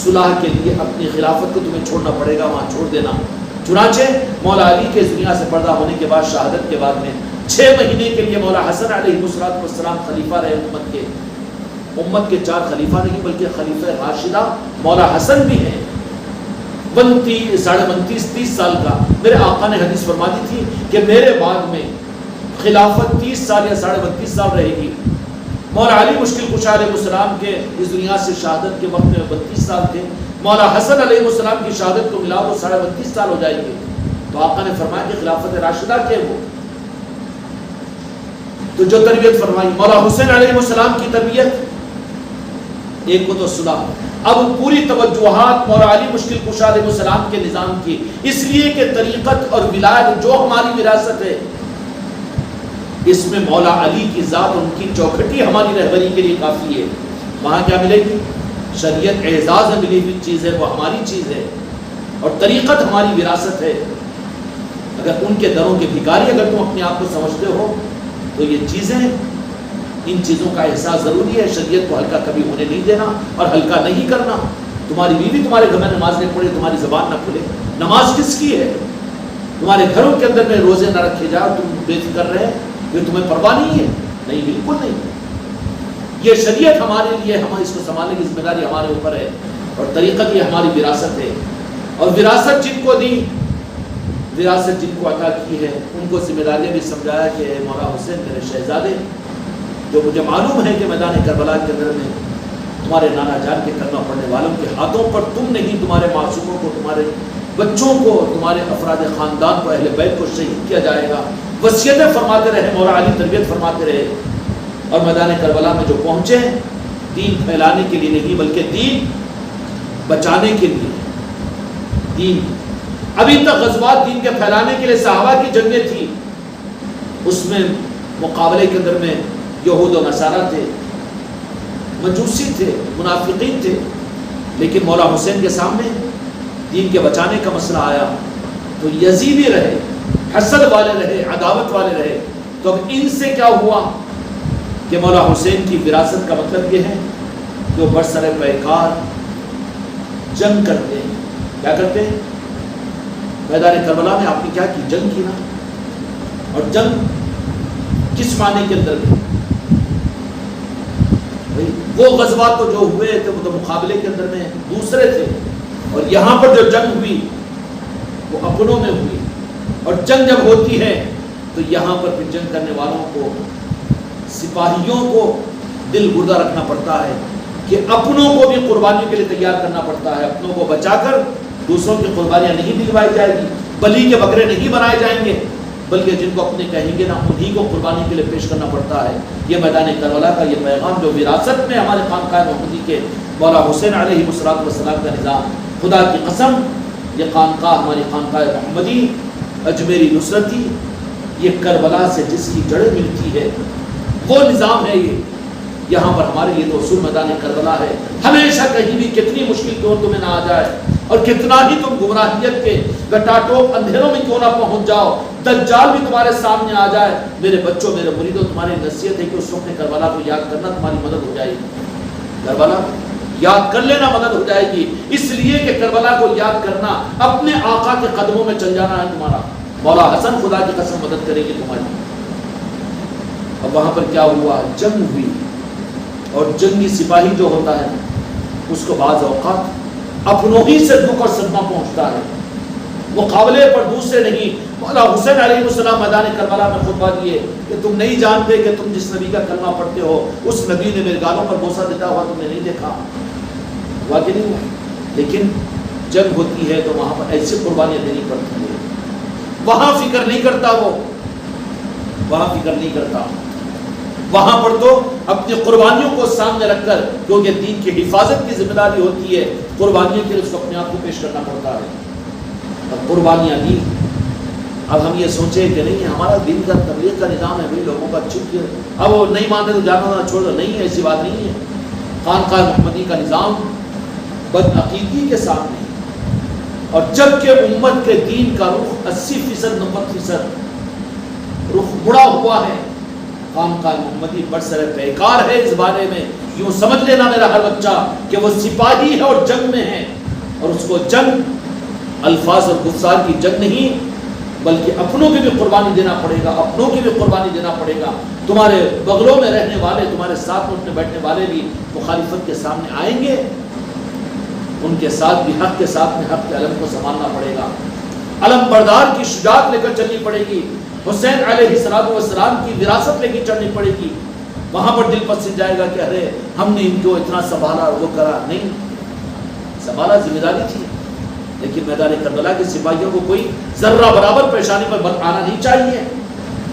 صلح کے لیے اپنی خلافت کو تمہیں چھوڑنا پڑے گا، وہاں چھوڑ دینا۔ چنانچہ مولا علی کے دنیا سے پردہ ہونے کے بعد شہادت کے بعد میں 6 مہینے کے لیے مولا حسن علیہ السلام خلیفہ رہے امت کے 4 خلیفہ نہیں بلکہ خلیفہ راشدہ مولا حسن بھی ہیں، 30 سال کا۔ میرے آقا نے حدیث فرما دی تھی کہ میرے بعد میں خلافت 30 سال یا 32.5 سال رہے گی۔ مولا علی مشکل کشا علیہ السلام کے اس دنیا سے شہادت کے وقت میں 32 سال تھے، مولا حسن علیہ السلام کی شہادت کو ملا وہ 32.5 سال ہو جائیں گے۔ تو آقا نے فرمایا کہ خلافت راشدہ کے وہ تو جو تربیت فرمائی مولا حسین علیہ السلام کی تربیت، ایک کو تو صلح، اب پوری توجہات مولا علی مشکل کشا علیہ السلام کے نظام کی، اس لیے کہ طریقت اور ولایت جو ہماری وراثت ہے اس میں مولا علی کی ذات ان کی چوکھٹی ہماری رہبری کے لیے کافی ہے۔ وہاں کیا ملے گی؟ شریعت اعزاز میں ملی ہوئی چیز ہے، وہ ہماری چیز ہے، اور طریقت ہماری وراثت ہے۔ اگر ان کے دروں کے بھکاری اگر تم اپنے آپ کو سمجھتے ہو تو یہ چیزیں، ان چیزوں کا احساس ضروری ہے۔ شریعت کو ہلکا کبھی ہونے نہیں دینا اور ہلکا نہیں کرنا۔ تمہاری بیوی تمہارے گھر میں نماز نہیں پڑھے، تمہاری زبان نہ کھلے، نماز کس کی ہے؟ تمہارے گھروں کے اندر میں روزے نہ رکھے جاؤ، تم بے فکر رہے، پھر تمہیں پرواہ نہیں ہے؟ نہیں، بالکل نہیں۔ یہ شریعت ہمارے لیے، ہم اس کو سنبھالنے کی ذمہ داری ہمارے اوپر ہے، اور طریقت یہ ہماری وراثت ہے۔ اور وراثت جن کو دی، وراثت جن کو عطا کی ہے، ان کو ذمہ داریاں بھی سمجھایا کہ اے مولا حسین میرے شہزادے، جو مجھے معلوم ہے کہ میدان کربلا کے اندر میں تمہارے نانا جان کے کلمہ پڑھنے والوں کے ہاتھوں پر تم نہیں، تمہارے معصوموں کو، تمہارے بچوں کو، تمہارے افراد خاندان کو، اہل بیت کو شہید کیا جائے گا۔ وصیتیں فرماتے رہے مولا علی، تربیت فرماتے رہے، اور میدان کربلا میں جو پہنچے دین پھیلانے کے لیے نہیں بلکہ دین بچانے کے لیے۔ دین ابھی تک غزوات دین کے پھیلانے کے لیے صحابہ کی جنگیں تھی، اس میں مقابلے کے اندر میں یہود و نصارہ تھے، مجوسی تھے، منافقین تھے، لیکن مولا حسین کے سامنے دین کے بچانے کا مسئلہ آیا تو یزیدی رہے، حسد والے رہے، عداوت والے رہے۔ تو اب ان سے کیا ہوا کہ مولا حسین کی وراثت کا مطلب یہ ہے کہ وہ برسر پیکار جنگ کرتے ہیں۔ کیا کرتے ہیں؟ میدان کربلا میں آپ نے کیا کی؟ جنگ کی نا۔ اور جنگ کس معنی کے اندر ہے؟ وہ غزوات تو جو ہوئے تھے وہ تو مقابلے کے اندر میں دوسرے تھے، اور یہاں پر جو جنگ ہوئی وہ اپنوں میں ہوئی۔ اور جنگ جب ہوتی ہے تو یہاں پر پھر جنگ کرنے والوں کو، سپاہیوں کو دل گردہ رکھنا پڑتا ہے کہ اپنوں کو بھی قربانی کے لیے تیار کرنا پڑتا ہے۔ اپنوں کو بچا کر دوسروں کی قربانیاں نہیں دلوائی جائے گی، بلی کے بکرے نہیں بنائے جائیں گے، بلکہ جن کو اپنے کہیں گے نا انہی کو قربانی کے لیے پیش کرنا پڑتا ہے۔ یہ میدان کربلا کا یہ پیغام جو وراثت میں ہمارے خانقاہ محمدی کے مولا حسین علیہ السلام کا نظام، خدا کی قسم یہ خانقاہ ہماری خانقاہ محمدی اجمیری نصرتی، یہ کربلا سے جس کی جڑیں ملتی ہے وہ نظام ہے۔ یہ یہاں پر ہمارے لیے تو اصول میدان کربلا ہے۔ ہمیشہ کہیں بھی کتنی مشکل کیوں تمہیں نہ آ جائے اور کتنا ہی تم گمراہیت کے گٹاٹوپ اندھیروں میں کیوں نہ پہنچ جاؤ، دجال بھی تمہارے سامنے آ جائے، میرے بچوں، میرے مریدوں، تمہاری نصیحت ہے کہ اس وقت کربلا کو یاد کرنا، تمہاری مدد ہو جائے گی۔ کربلا یاد کر لینا، مدد ہو جائے گی، اس لیے کہ کربلا کو یاد کرنا اپنے آقا کے قدموں میں چل جانا ہے تمہارا۔ مولا حسن خدا کی قسم مدد کرے گی تمہاری۔ اب وہاں پر کیا ہوا؟ جنگ ہوئی، اور جنگی سپاہی جو ہوتا ہے اس کو بعض اوقات اپنوں ہی سے دکھ اور صدمہ پہنچتا ہے، مقابلے پر دوسرے نہیں۔ مولا حسین علیہ السلام میدان کربلا میں خطبہ دیے کہ تم نہیں جانتے کہ تم جس نبی کا کلمہ پڑھتے ہو اس نبی نے میرے گالوں پر بوسہ دیتا ہوا تم نے نہیں دیکھا، ہوا کہ نہیں ہوا؟ لیکن جنگ ہوتی ہے تو وہاں پر ایسی قربانیاں دینی پڑتی ہے، وہاں فکر نہیں کرتا، وہاں فکر نہیں کرتا، وہاں پر تو اپنی قربانیوں کو سامنے رکھ کر، کیونکہ دین کی حفاظت کی ذمہ داری ہوتی ہے، قربانیوں کے لیے اس کو اپنے آپ کو پیش کرنا پڑتا ہے۔ اب قربانیاں دی، اب ہم یہ سوچیں کہ نہیں ہمارا دین کا تبلیغ کا نظام ہے، بھائی لوگوں کا چھپ کے اب وہ نہیں مانتے تو جانا چھوڑ دو، نہیں ایسی بات نہیں ہے۔ خانقاہ محمدی کا نظام بدعقیدگی کے سامنے، اور جب کہ امت کے دین کا رخ 80% 90% رخ مڑا ہوا ہے، خانقاہ محمدی برسر پیکار ہے۔ اس بارے میں یوں سمجھ لینا میرا ہر بچہ کہ وہ سپاہی ہے اور جنگ میں ہے، اور اس کو جنگ الفاظ اور گفتار کی جنگ نہیں بلکہ اپنوں کی بھی قربانی دینا پڑے گا، اپنوں کی بھی قربانی دینا پڑے گا۔ تمہارے بغلوں میں رہنے والے، تمہارے ساتھ اٹھنے بیٹھنے والے بھی مخالفت کے سامنے آئیں گے، ان کے ساتھ بھی حق کے ساتھ میں حق کے علم کو سنبھالنا پڑے گا، علم بردار کی شجاعت لے کر چلنی پڑے گی، حسین علیہ السلام کی وراثت لے کے چلنی پڑے گی۔ وہاں پر دل پسند جائے گا کہ ارے ہم نے ان کو اتنا سنبھالا، وہ کرا، نہیں سنبھالا، ذمہ داری تھی، لیکن میدان کربلا کے سپاہیوں کو کوئی ذرہ برابر پریشانی پر آنا نہیں چاہیے۔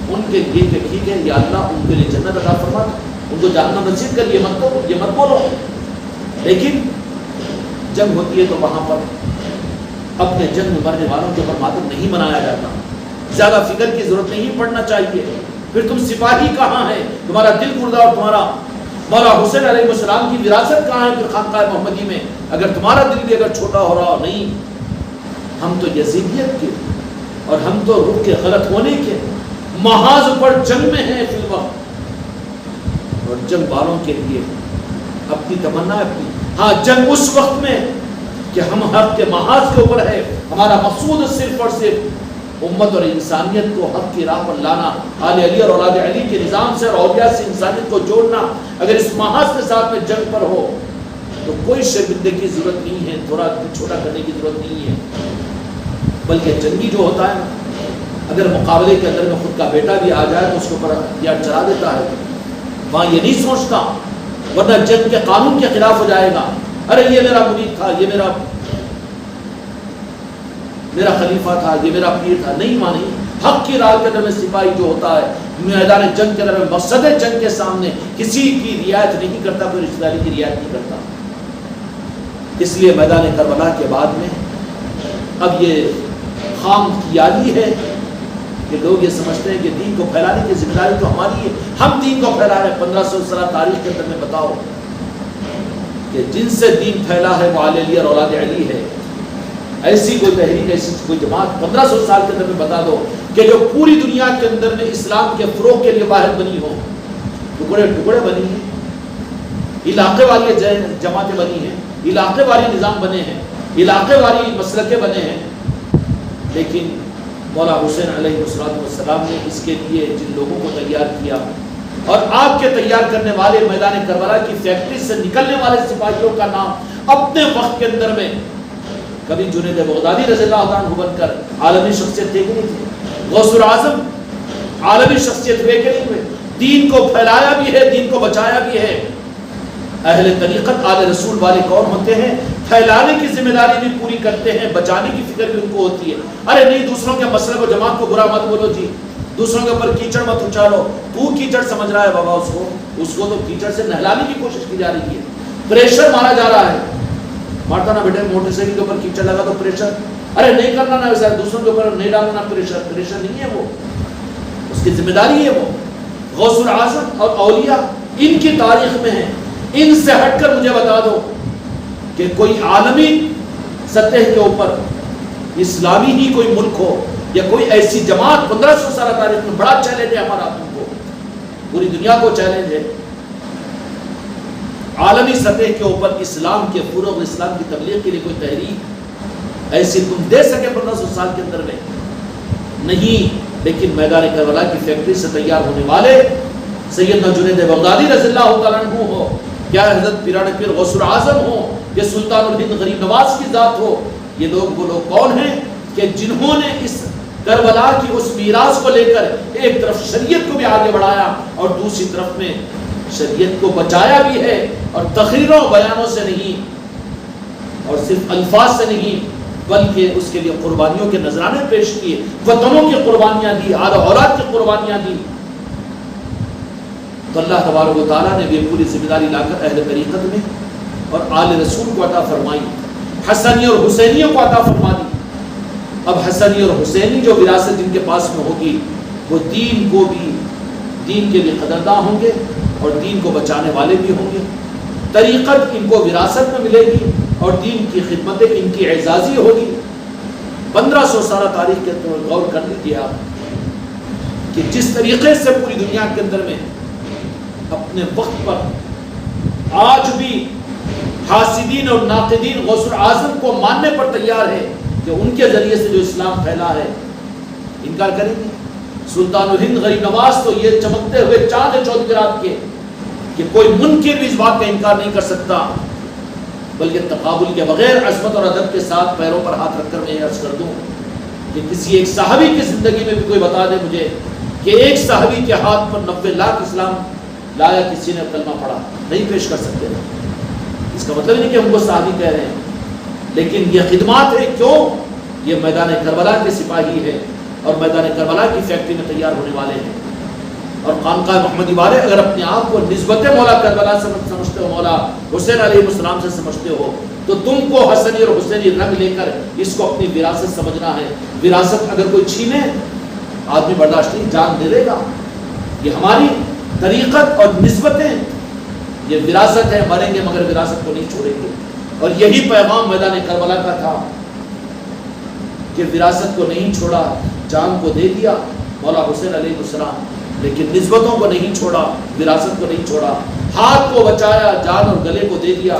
ان کے لیے کہ ٹھیک ہے یا اللہ ان کے لیے جنت عطا فرما، ان کو جہنم نصیب کر، یہ مت بولو، لیکن جنگ ہوتی ہے تو وہاں پر اپنے جنگ میں مرنے والوں کے اوپر ماتم نہیں منایا جاتا، زیادہ فکر کی ضرورت نہیں پڑنا چاہیے۔ پھر تم سپاہی کہاں ہے؟ تمہارا دل مردہ اور تمہارا مولا حسین علیہ السلام کی وراثت کہاں ہے؟ پھر خانقاہ محمدی میں اگر تمہارا دل بھی اگر چھوٹا ہو رہا ہو، نہیں ہم تو یزیدیت کے اور ہم تو رخ کے غلط ہونے کے محاذ پر جنگ میں ہیں فی الوقت، اور جنگ والوں کے لیے اپنی تمنا اپنی، ہاں جنگ اس وقت میں کہ ہم حق کے محاذ کے اوپر ہے، ہمارا مقصود صرف اور صرف امت اور انسانیت کو حق کی راہ پر لانا، آل علی اور اولاد علی کے نظام سے اور اولیاء سے انسانیت کو جوڑنا۔ اگر اس محاذ کے ساتھ میں جنگ پر ہو تو کوئی شرمندگی کی ضرورت نہیں ہے، تھوڑا چھوٹا کرنے کی ضرورت نہیں ہے، بلکہ جنگی جو ہوتا ہے اگر مقابلے کے اندر میں خود کا بیٹا بھی آ جائے تو اس کے اوپر ہتھیار چلا دیتا ہے، وہاں یہ نہیں سوچتا، ورنہ جنگ کے قانون کے خلاف ہو جائے گا، ارے یہ میرا مرید تھا، یہ میرا خلیفہ تھا، یہ میرا پیر تھا، نہیں مانی۔ حق کی راہ کے اندر میں سپاہی جو ہوتا ہے میدان جنگ کے اندر میں مقصد جنگ کے سامنے کسی کی رعایت نہیں کرتا، کوئی رشتہ داری کی رعایت نہیں کرتا۔ اس لیے میدان کربلا کے بعد میں اب یہ خام خیالی ہے کہ لوگ یہ سمجھتے ہیں کہ دین کو پھیلانے کی ذمہ داری تو ہماری ہے، ہم دین کو پھیلا رہے ہیں۔ 1500 سالہ تاریخ کے اندر میں بتاؤ کہ جن سے دین پھیلا ہے وہ آل علی اور اولاد علی ہے، ایسی کوئی تحریک، ایسی کوئی جماعت 1500 سال کے اندر میں بتا دو کہ جو پوری دنیا کے اندر میں اسلام کے فروغ کے لیے باہر بنی ہو، ٹکڑے ٹکڑے بنی ہیں، علاقے والی جماعتیں بنی ہیں، علاقے والی نظام بنے ہیں، علاقے والی مسلکیں بنے ہیں، لیکن مولا حسین علیہ السلام نے اس کے لیے جن لوگوں کو تیار کیا اور آپ کے تیار کرنے والے میدان کربلا کی فیکٹری سے نکلنے والے سپاہیوں کا نام اپنے وقت کے اندر میں کبھی جنید بغدادی رضی اللہ عنہ بن کر عالمی شخصیت تھے کہ نہیں تھے، غوث الاعظم عالمی شخصیت ہوئے کہ نہیں ہوئے، دین کو پھیلایا بھی ہے، دین کو بچایا بھی ہے۔ اہل طریقت آل رسول والے کون ہوتے ہیں؟ پھیلانے کی ذمہ داری بھی پوری کرتے ہیں، بچانے کی فکر بھی ان کو ہوتی ہے۔ ارے نہیں دوسروں کے مسئلے کو جماعت کو برا مت بولو جی، دوسروں کے اوپر کیچڑ مت اچھالو، تو کیچڑ سمجھ رہا ہے بابا، اس کو تو کیچڑ سے نہلانے کی کوشش کی جا رہی ہے، پریشر مارا جا رہا ہے، مارتا نا بیٹے موٹر سائیکل کے اوپر کیچڑ لگا تو پریشر، ارے نہیں کرنا نا ویسا، دوسروں کے اوپر نہیں ڈالنا پریشر، پریشر نہیں ہے وہ، اس کی ذمہ داری ہے وہ۔ غوث الاعظم اور اولیاء ان کی تاریخ میں ہیں، ان سے ہٹ کر مجھے بتا دو کہ کوئی عالمی سطح کے اوپر اسلامی ہی کوئی ملک ہو یا کوئی ایسی جماعت 1500 سالہ تاریخ میں، بڑا چیلنج ہے ہمارا تم کو، پوری دنیا کو چیلنج ہے، عالمی سطح کے اوپر اسلام کے فروغ، اسلام کی تبلیغ کے لیے کوئی تحریک ایسی تم دے سکے 1500 سال کے اندر میں نہیں، لیکن میدان کربلا کی فیکٹری سے تیار ہونے والے سیدنا جنید بغدادی رضی اللہ تعالیٰ عنہ ہو کیا حضرت پیرانے پیر غوث اعظم ہو یا سلطان الہند غریب نواز کی ذات ہو، یہ لوگ وہ لوگ کون ہیں کہ جنہوں نے اس کربلا کی اس میراث کو لے کر ایک طرف شریعت کو بھی آگے بڑھایا اور دوسری طرف میں شریعت کو بچایا بھی ہے، اور تقریروں بیانوں سے نہیں اور صرف الفاظ سے نہیں بلکہ اس کے لیے قربانیوں کے نذرانے پیش کیے، وطنوں کی قربانیاں دی، آل اولاد کی قربانیاں دی۔ تو اللہ تبارک و تعالیٰ نے بھی پوری ذمہ داری لا کر اہل طریقت میں اور آل رسول کو عطا فرمائی، حسنی اور حسینیوں کو عطا فرما دی۔ اب حسنی اور حسینی جو وراثت جن کے پاس میں ہوگی وہ دین کو بھی، دین کے لیے قدرداں ہوں گے اور دین کو بچانے والے بھی ہوں گے۔ طریقت ان کو وراثت میں ملے گی اور دین کی خدمتیں ان کی اعزازی ہوگی۔ 1500 سالہ تاریخ کے طور غور کر لیجیے آپ کہ جس طریقے سے پوری دنیا کے اندر میں اپنے وقت پر آج بھی حاسدین اور ناقدین غوث اعظم کو ماننے پر تیار ہے کہ ان کے ذریعے سے جو اسلام پھیلا ہے، انکار کریں گے؟ سلطان الہند غریب نواز تو یہ چمکتے ہوئے چاند ہے 14 رات کے کہ کوئی منکر بھی اس بات کا انکار نہیں کر سکتا، بلکہ تقابل کے بغیر عظمت اور ادب کے ساتھ پیروں پر ہاتھ رکھ کر میں یہ عرض کر دوں کہ کسی ایک صحابی کی زندگی میں بھی کوئی بتا دے مجھے کہ ایک صحابی کے ہاتھ پر 90 لاکھ اسلام لایا کسی نے کلمہ پڑھا، نہیں پیش کر سکتے۔ اس کا مطلب نہیں کہ ہم کو صحابی کہہ رہے ہیں، لیکن یہ خدمات ہے، کیوں؟ یہ میدان کربلا کے سپاہی ہے اور میدان کربلا کی فیکٹری میں تیار ہونے والے ہیں۔ اور خانقاہ محمدی والے اگر اپنے آپ کو نسبت مولا کربلا سے سمجھتے ہو، مولا حسین علیہ السلام سے سمجھتے ہو، تو تم کو حسنی اور حسینی رنگ لے کر اس کو اپنی وراثت سمجھنا ہے۔ وراثت اگر کوئی چھینے آدمی برداشت نہیں، جان دے دے گا۔ یہ ہماری طریقت اور نسبتیں یہ وراثت ہے، مریں گے مگر وراثت کو نہیں چھوڑیں گے۔ اور یہی پیغام میدان کربلا کا تھا کہ وراثت کو نہیں چھوڑا، جان کو دے دیا مولا حسین علیہ السلام، لیکن نسبتوں کو نہیں چھوڑا، وراثت کو نہیں چھوڑا، ہاتھ کو بچایا، جان اور گلے کو دے دیا۔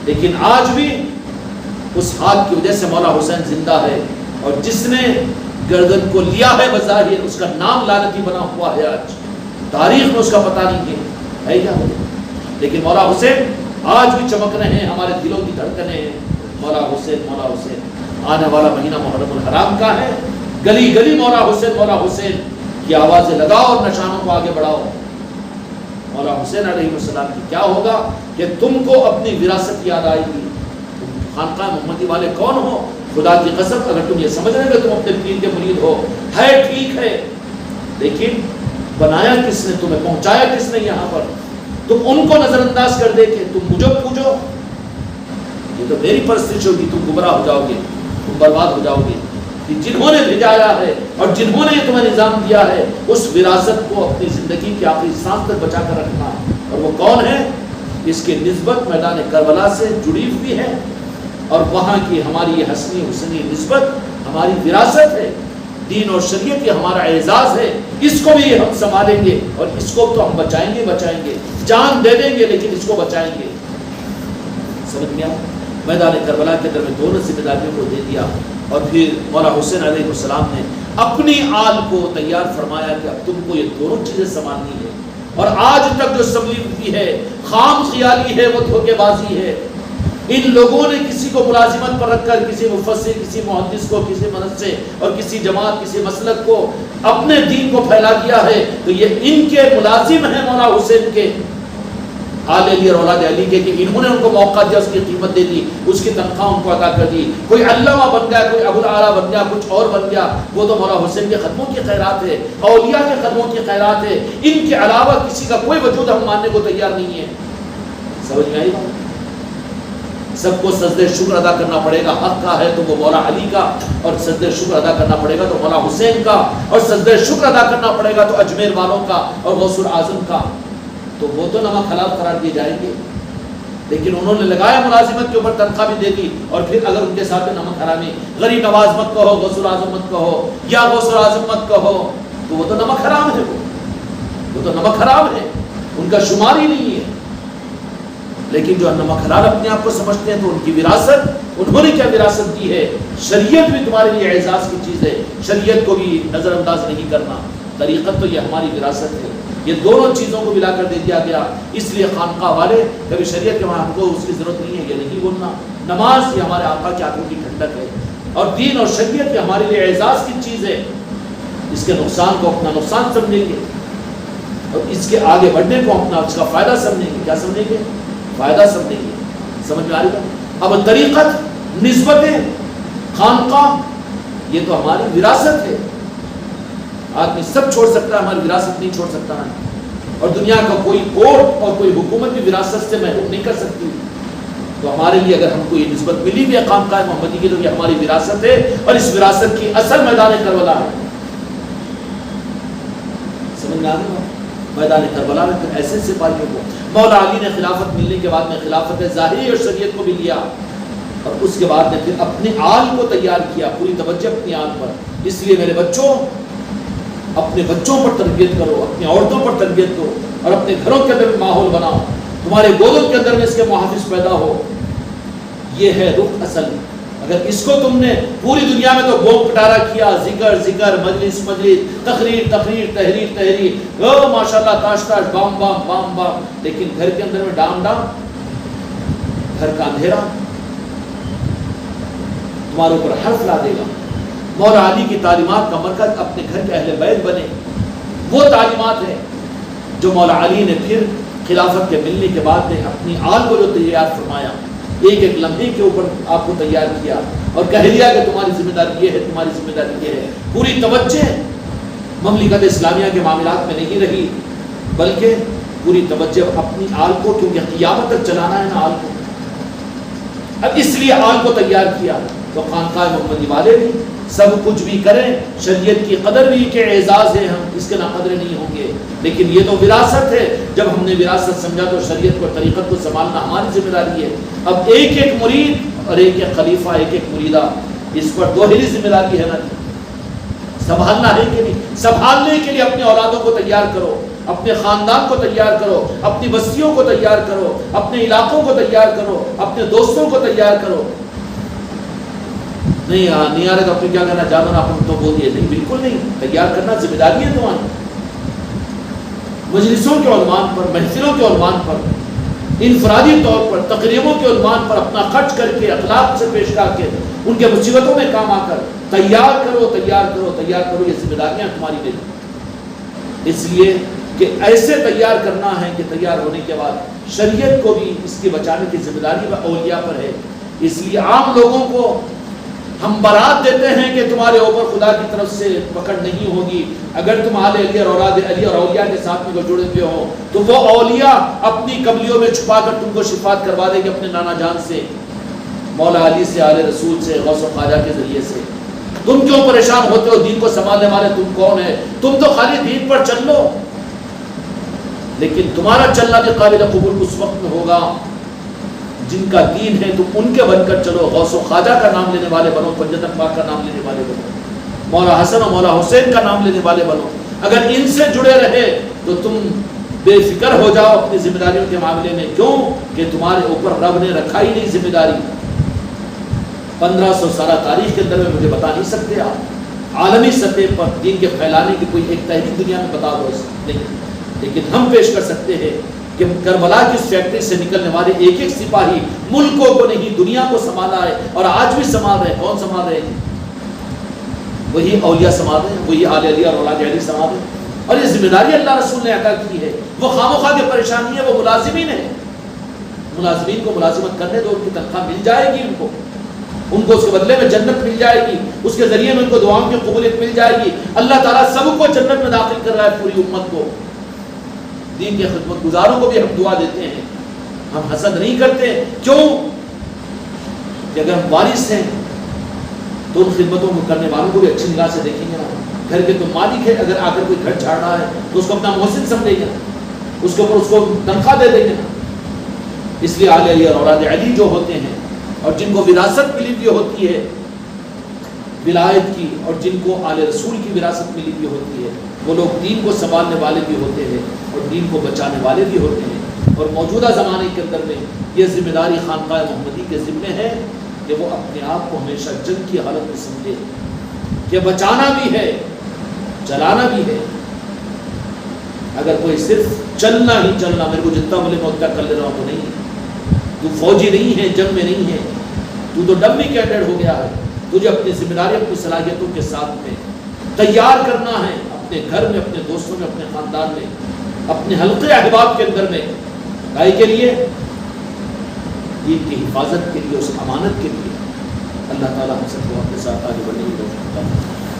لیکن آج بھی اس ہاتھ کی وجہ سے مولا حسین زندہ ہے، اور جس نے گردن کو لیا ہے بظاہر اس کا نام لعنتی بنا ہوا ہے، آج تاریخ میں اس کا پتہ نہیں ہے کیا، لیکن مولا حسین آج بھی چمک رہے ہیں، ہمارے دلوں کی دھڑکنیں ہیں۔ مولا حسین مولا حسین، آنے والا مہینہ محرم الحرام کا ہے، گلی گلی مولا حسین کی آوازیں لگاؤ اور نشانوں کو آگے بڑھاؤ۔ مولا حسین علیہ السلام کی کیا ہوگا کہ تم کو اپنی وراثت یاد آئے گی۔ خانقاہ محمدی والے کون ہو؟ خدا کی قسم اگر تم یہ سمجھ رہے کہ تم اپنے پیر کے مرید ہو، ہے ٹھیک ہے، لیکن بنایا کس نے تمہیں، پہنچایا کس نے یہاں پر؟ تم ان کو نظر انداز کر دے کہ تم مجھے پوجو، یہ تو میری پرستش ہوگی، تم گمراہ ہو جاؤ گے، تم برباد ہو جاؤ گے۔ کہ جنہوں نے بھیجایا ہے اور جنہوں نے یہ تمہیں نظام دیا ہے، اس وراثت کو اپنی زندگی کی آخری سانس تک بچا کر رکھنا، اور وہ کون ہے؟ اس کی نسبت میدان کربلا سے جڑی ہوئی ہے، اور وہاں کی ہماری یہ حسنی حسنی نسبت ہماری وراثت ہے، دین اور شریعت یہ ہمارا اعزاز ہے۔ اس کو بھی ہم سنبھالیں گے اور اس کو تو ہم بچائیں گے، جان دے دیں گے لیکن اس کو بچائیں گے۔ سمجھ میں آیا؟ میدان کربلا کے اندر میں دونوں ذمہ داریوں کو دے دیا، اور پھر مولا حسین علیہ السلام نے اپنی آل کو تیار فرمایا کہ اب تم کو یہ دونوں چیزیں سنبھالنی ہے۔ اور آج تک جو سنبھلی ہوئی ہے خام خیالی ہے، وہ دھوکے بازی ہے۔ ان لوگوں نے کسی کو ملازمت پر رکھ کر کسی مفسر، کسی محدث کو، کسی مدرسے اور کسی جماعت، کسی مسلک کو اپنے دین کو پھیلا دیا ہے، تو یہ ان کے ملازم ہیں مولا حسین کے، آل علی اور اولاد علی کے، کہ انہوں نے ان کو موقع دیا، اس کی قیمت دے دی، اس کی تنخواہ ان کو عطا کر دی۔ کوئی علامہ بن گیا، کوئی ابو الاعلیٰ بن گیا، کچھ اور بن گیا، وہ تو مولا حسین کے قدموں کی خیرات ہے، اولیاء کے قدموں کی خیرات ہے۔ ان کے علاوہ کسی کا کوئی وجود ہم ماننے کو تیار نہیں ہے۔ سمجھ میں آئی بات؟ سب کو سجدہ شکر ادا کرنا پڑے گا، حق کا ہے تو وہ مولا علی کا، اور سجدہ شکر ادا کرنا پڑے گا تو مولا حسین کا، اور سجدہ شکر ادا کرنا پڑے گا تو اجمیر والوں کا اور غوث اعظم کا، تو وہ تو نمک حلال قرار دیے جائیں گے۔ لیکن انہوں نے لگایا ملازمت کے اوپر، تنخواہ بھی دے دی، اور پھر اگر ان کے ساتھ نمک حرامی، غریب نواز مت کہو، غوث اعظم مت کہو، یا غوث اعظم مت کہو، تو وہ تو نمک حرام ہے، وہ تو نمک حرام ہے، ان کا شمار ہی نہیں ہے۔ لیکن جو نمک حلال اپنے آپ کو سمجھتے ہیں تو ان کی وراثت، انہوں نے کیا وراثت دی ہے؟ شریعت بھی تمہارے لیے اعزاز کی چیز ہے، شریعت کو بھی نظر انداز نہیں کرنا۔ طریقت تو یہ ہماری وراثت ہے، یہ دونوں چیزوں کو ملا کر دے دیا گیا. اس لیے خانقاہ والے کبھی شریعت کے ہم کو اس کی ضرورت نہیں ہے یہ نہیں بولنا. نماز یہ ہمارے آقا کی آنکھوں کی ٹھنڈک ہے اور دین اور شریعت یہ ہمارے لیے اعزاز کی چیز ہے. اس کے نقصان کو اپنا نقصان سمجھیں گے اور اس کے آگے بڑھنے کو اپنا اس کا فائدہ سمجھیں گے. کیا سمجھیں گے؟ فائدہ سمجھیں گے. سمجھ میں آ رہی بات؟ اب طریقت، نسبتیں، خانقاہ یہ تو ہماری وراثت ہے. آدمی سب چھوڑ سکتا ہے، ہماری وراثت نہیں چھوڑ سکتا ہے. اور دنیا کا کوئی کورٹ اور کوئی حکومت بھی وراثت سے محروم نہیں کر سکتی. تو ہمارے لیے اگر ہم کو یہ نسبت ملی بھی ہے خانقاہ محمدی کی تو یہ ہماری وراثت ہے اور اس وراثت کی اصل میدان کربلا ہے. سمجھ میں آ رہی ہے؟ میدان کربلا میں پھر ایسے سپاہیوں کو مولا علی نے خلافت ملنے کے بعد میں خلافت ظاہری اور شریعت کو بھی لیا اور اس کے بعد نے پھر اپنے آل کو تیار کیا. پوری توجہ اپنی آل پر. اس لیے میرے بچوں، اپنے بچوں پر تربیت کرو، اپنی عورتوں پر تربیت کرو اور اپنے گھروں کے اندر ماحول بناؤ. تمہارے گودوں کے اندر میں اس کے محافظ پیدا ہو. یہ ہے رخ اصل. اگر اس کو تم نے پوری دنیا میں تو بوم پٹارا کیا، ذکر ذکر، مجلس مجلس، تقریر تقریر، تحریر تحریر، او ماشاءاللہ تاش تاش، بام بام بام بام، لیکن گھر کے اندر میں ڈام ڈام، گھر کا اندھیرا تمہارے اوپر حرف لا دے گا. مولا علی کی تعلیمات کا مرکز اپنے گھر کے اہل بیت بنے. وہ تعلیمات ہیں جو مولا علی نے پھر خلافت کے ملنے کے بعد نے اپنی آل کو جو تیار فرمایا، ایک ایک لمحے کے اوپر آپ کو تیار کیا اور کہہ دیا کہ تمہاری ذمہ داری یہ ہے، تمہاری ذمہ داری یہ ہے. پوری توجہ مملکت اسلامیہ کے معاملات میں نہیں رہی بلکہ پوری توجہ اپنی آل کو، کیونکہ قیامت تک چلانا ہے نا آل کو. اب اس لیے آل کو تیار کیا. تو خانقاہ محمدی والے بھی سب کچھ بھی کریں، شریعت کی قدر بھی کہ اعزاز ہے، ہم اس کے ناقدر نہیں ہوں گے، لیکن یہ تو وراثت ہے. جب ہم نے وراثت سمجھا تو شریعت کو، طریقت کو سنبھالنا ہماری ذمہ داری ہے. اب ایک ایک مرید اور ایک ایک خلیفہ، ایک ایک مریدہ، اس پر دوہری ذمہ داری ہے نا. سنبھالنا ہے کہ نہیں؟ سنبھالنے کے لیے اپنے اولادوں کو تیار کرو، اپنے خاندان کو تیار کرو، اپنی بستیوں کو تیار کرو، اپنے علاقوں کو تیار کرو، اپنے دوستوں کو تیار کرو. نہیں آ رہے تو اپنے کیا کرنا چاہتا ہوں آپ تو بول دیے نہیں، بالکل نہیں. تیار کرنا ذمہ داری ہے تمہاری. مجلسوں کے عنوان پر، محفلوں کے عنوان پر، انفرادی طور پر تقریبوں کے عنوان پر اپنا خرچ کر کے، اخلاق سے پیش کر کے، ان کے مصیبتوں میں کام آ کر تیار کرو تیار کرو تیار کرو. یہ ذمہ داریاں تمہاری نہیں. اس لیے کہ ایسے تیار کرنا ہے کہ تیار ہونے کے بعد شریعت کو بھی اس کے بچانے کی ذمہ داری اولیاء پر ہے. اس لیے عام لوگوں کو ہم برات دیتے ہیں کہ تمہارے اوپر خدا کی طرف سے پکڑ نہیں ہوگی اگر تم آل علی اور اولاد علی اور اولیاء کے ساتھ میں جڑے ہوئے ہو تو وہ اولیاء اپنی قبلیوں میں چھپا کر تم کو شفاعت کروا دیں گے اپنے نانا جان سے، مولا علی سے، آل رسول سے، غوث و خواجہ کے ذریعے سے. تم کیوں پریشان ہوتے ہو؟ دین کو سنبھالنے والے تم کون ہے؟ تم تو خالی دین پر چل لو. لیکن تمہارا چلنا بھی قابل قبول اس وقت میں ہوگا جن کا دین ہے تم ان کے بن کر چلو. غوث و خواجہ کا نام لینے والے بنو، پنجتن پاک کا نام لینے والے بنو، مولا حسن و مولا حسین کا نام لینے والے بنو. اگر ان سے جڑے رہے تو تم بے فکر ہو جاؤ اپنی ذمہ داریوں کے معاملے میں. کیوں کہ تمہارے اوپر رب نے رکھا ہی نہیں ذمہ داری. 1500 سالہ تاریخ کے اندر میں مجھے بتا نہیں سکتے آپ عالمی سطح پر دین کے پھیلانے کی کوئی ایک تحریک دنیا میں بتا دو نہیں، لیکن ہم پیش کر سکتے ہیں کہ کربلا کی اس فیکٹری سے نکلنے والے ایک ایک سپاہی ملکوں کو نہیں دنیا کو سنبھالا ہے اور آج بھی سنبھال رہے ہیں. کون سنبھال رہے ہیں؟ وہی اولیاء سنبھال رہے ہیں، وہی آل علی اور اولاد علی سنبھال رہے ہیں. اور یہ ذمہ داری اللہ رسول نے عطا کی ہے. وہ خامخواہ کی پریشانی ہے، وہ ملازمین ہیں، ملازمین کو ملازمت کرنے دو، ان کی تنخواہ مل جائے گی، ان کو اس کے بدلے میں جنت مل جائے گی، اس کے ذریعے میں ان کو دعاؤں کی قبولیت مل جائے گی. اللہ تعالیٰ سب کو جنت میں داخل کر رہا ہے، پوری امت کو. دین کے خدمت گزاروں کو بھی ہم دعا دیتے ہیں، ہم حسد نہیں کرتے. کیوں کہ اگر ہم وارث ہیں تو ان خدمتوں کو کرنے والوں کو بھی اچھی نگاہ سے دیکھیں گے. گھر کے تو مالک ہے، اگر آ کر کوئی گھر جھاڑ رہا ہے تو اس کو اپنا محسن سمجھے گا، اس کے اوپر اس کو تنخواہ دے دیں گے. اس لیے آل علی اور اولاد علی جو ہوتے ہیں اور جن کو وراثت ملی ہوئی ہوتی ہے ولایت کی، اور جن کو آل رسول کی وراثت ملی ہوئی ہوتی ہے، وہ لوگ دین کو سنبھالنے والے بھی ہوتے ہیں اور دین کو بچانے والے بھی ہوتے ہیں. اور موجودہ زمانے کے اندر میں یہ ذمہ داری خانقاہ محمدی کے ذمے ہے کہ وہ اپنے آپ کو ہمیشہ جنگ کی حالت میں سمجھے کہ بچانا بھی ہے، چلانا بھی ہے. اگر کوئی صرف چلنا ہی چلنا، میرے کو جتنا بولے میں اتنا کر لے رہا ہوں، تو نہیں، تو فوجی نہیں ہے، جنگ میں نہیں ہے، تو ڈمی کیڈر ہو گیا ہے. تجھے اپنی ذمہ داری اپنی صلاحیتوں کے ساتھ میں تیار کرنا ہے، اپنے گھر میں، اپنے دوستوں میں، اپنے خاندان میں، اپنے حلقے احباب کے اندر میں. کائے کے لیے؟ دین کی حفاظت کے لیے، اس امانت کے لیے. اللہ تعالیٰ ہم سب کو اپنے ساتھ آگے بڑھنے کی توفیق عطا فرمائے.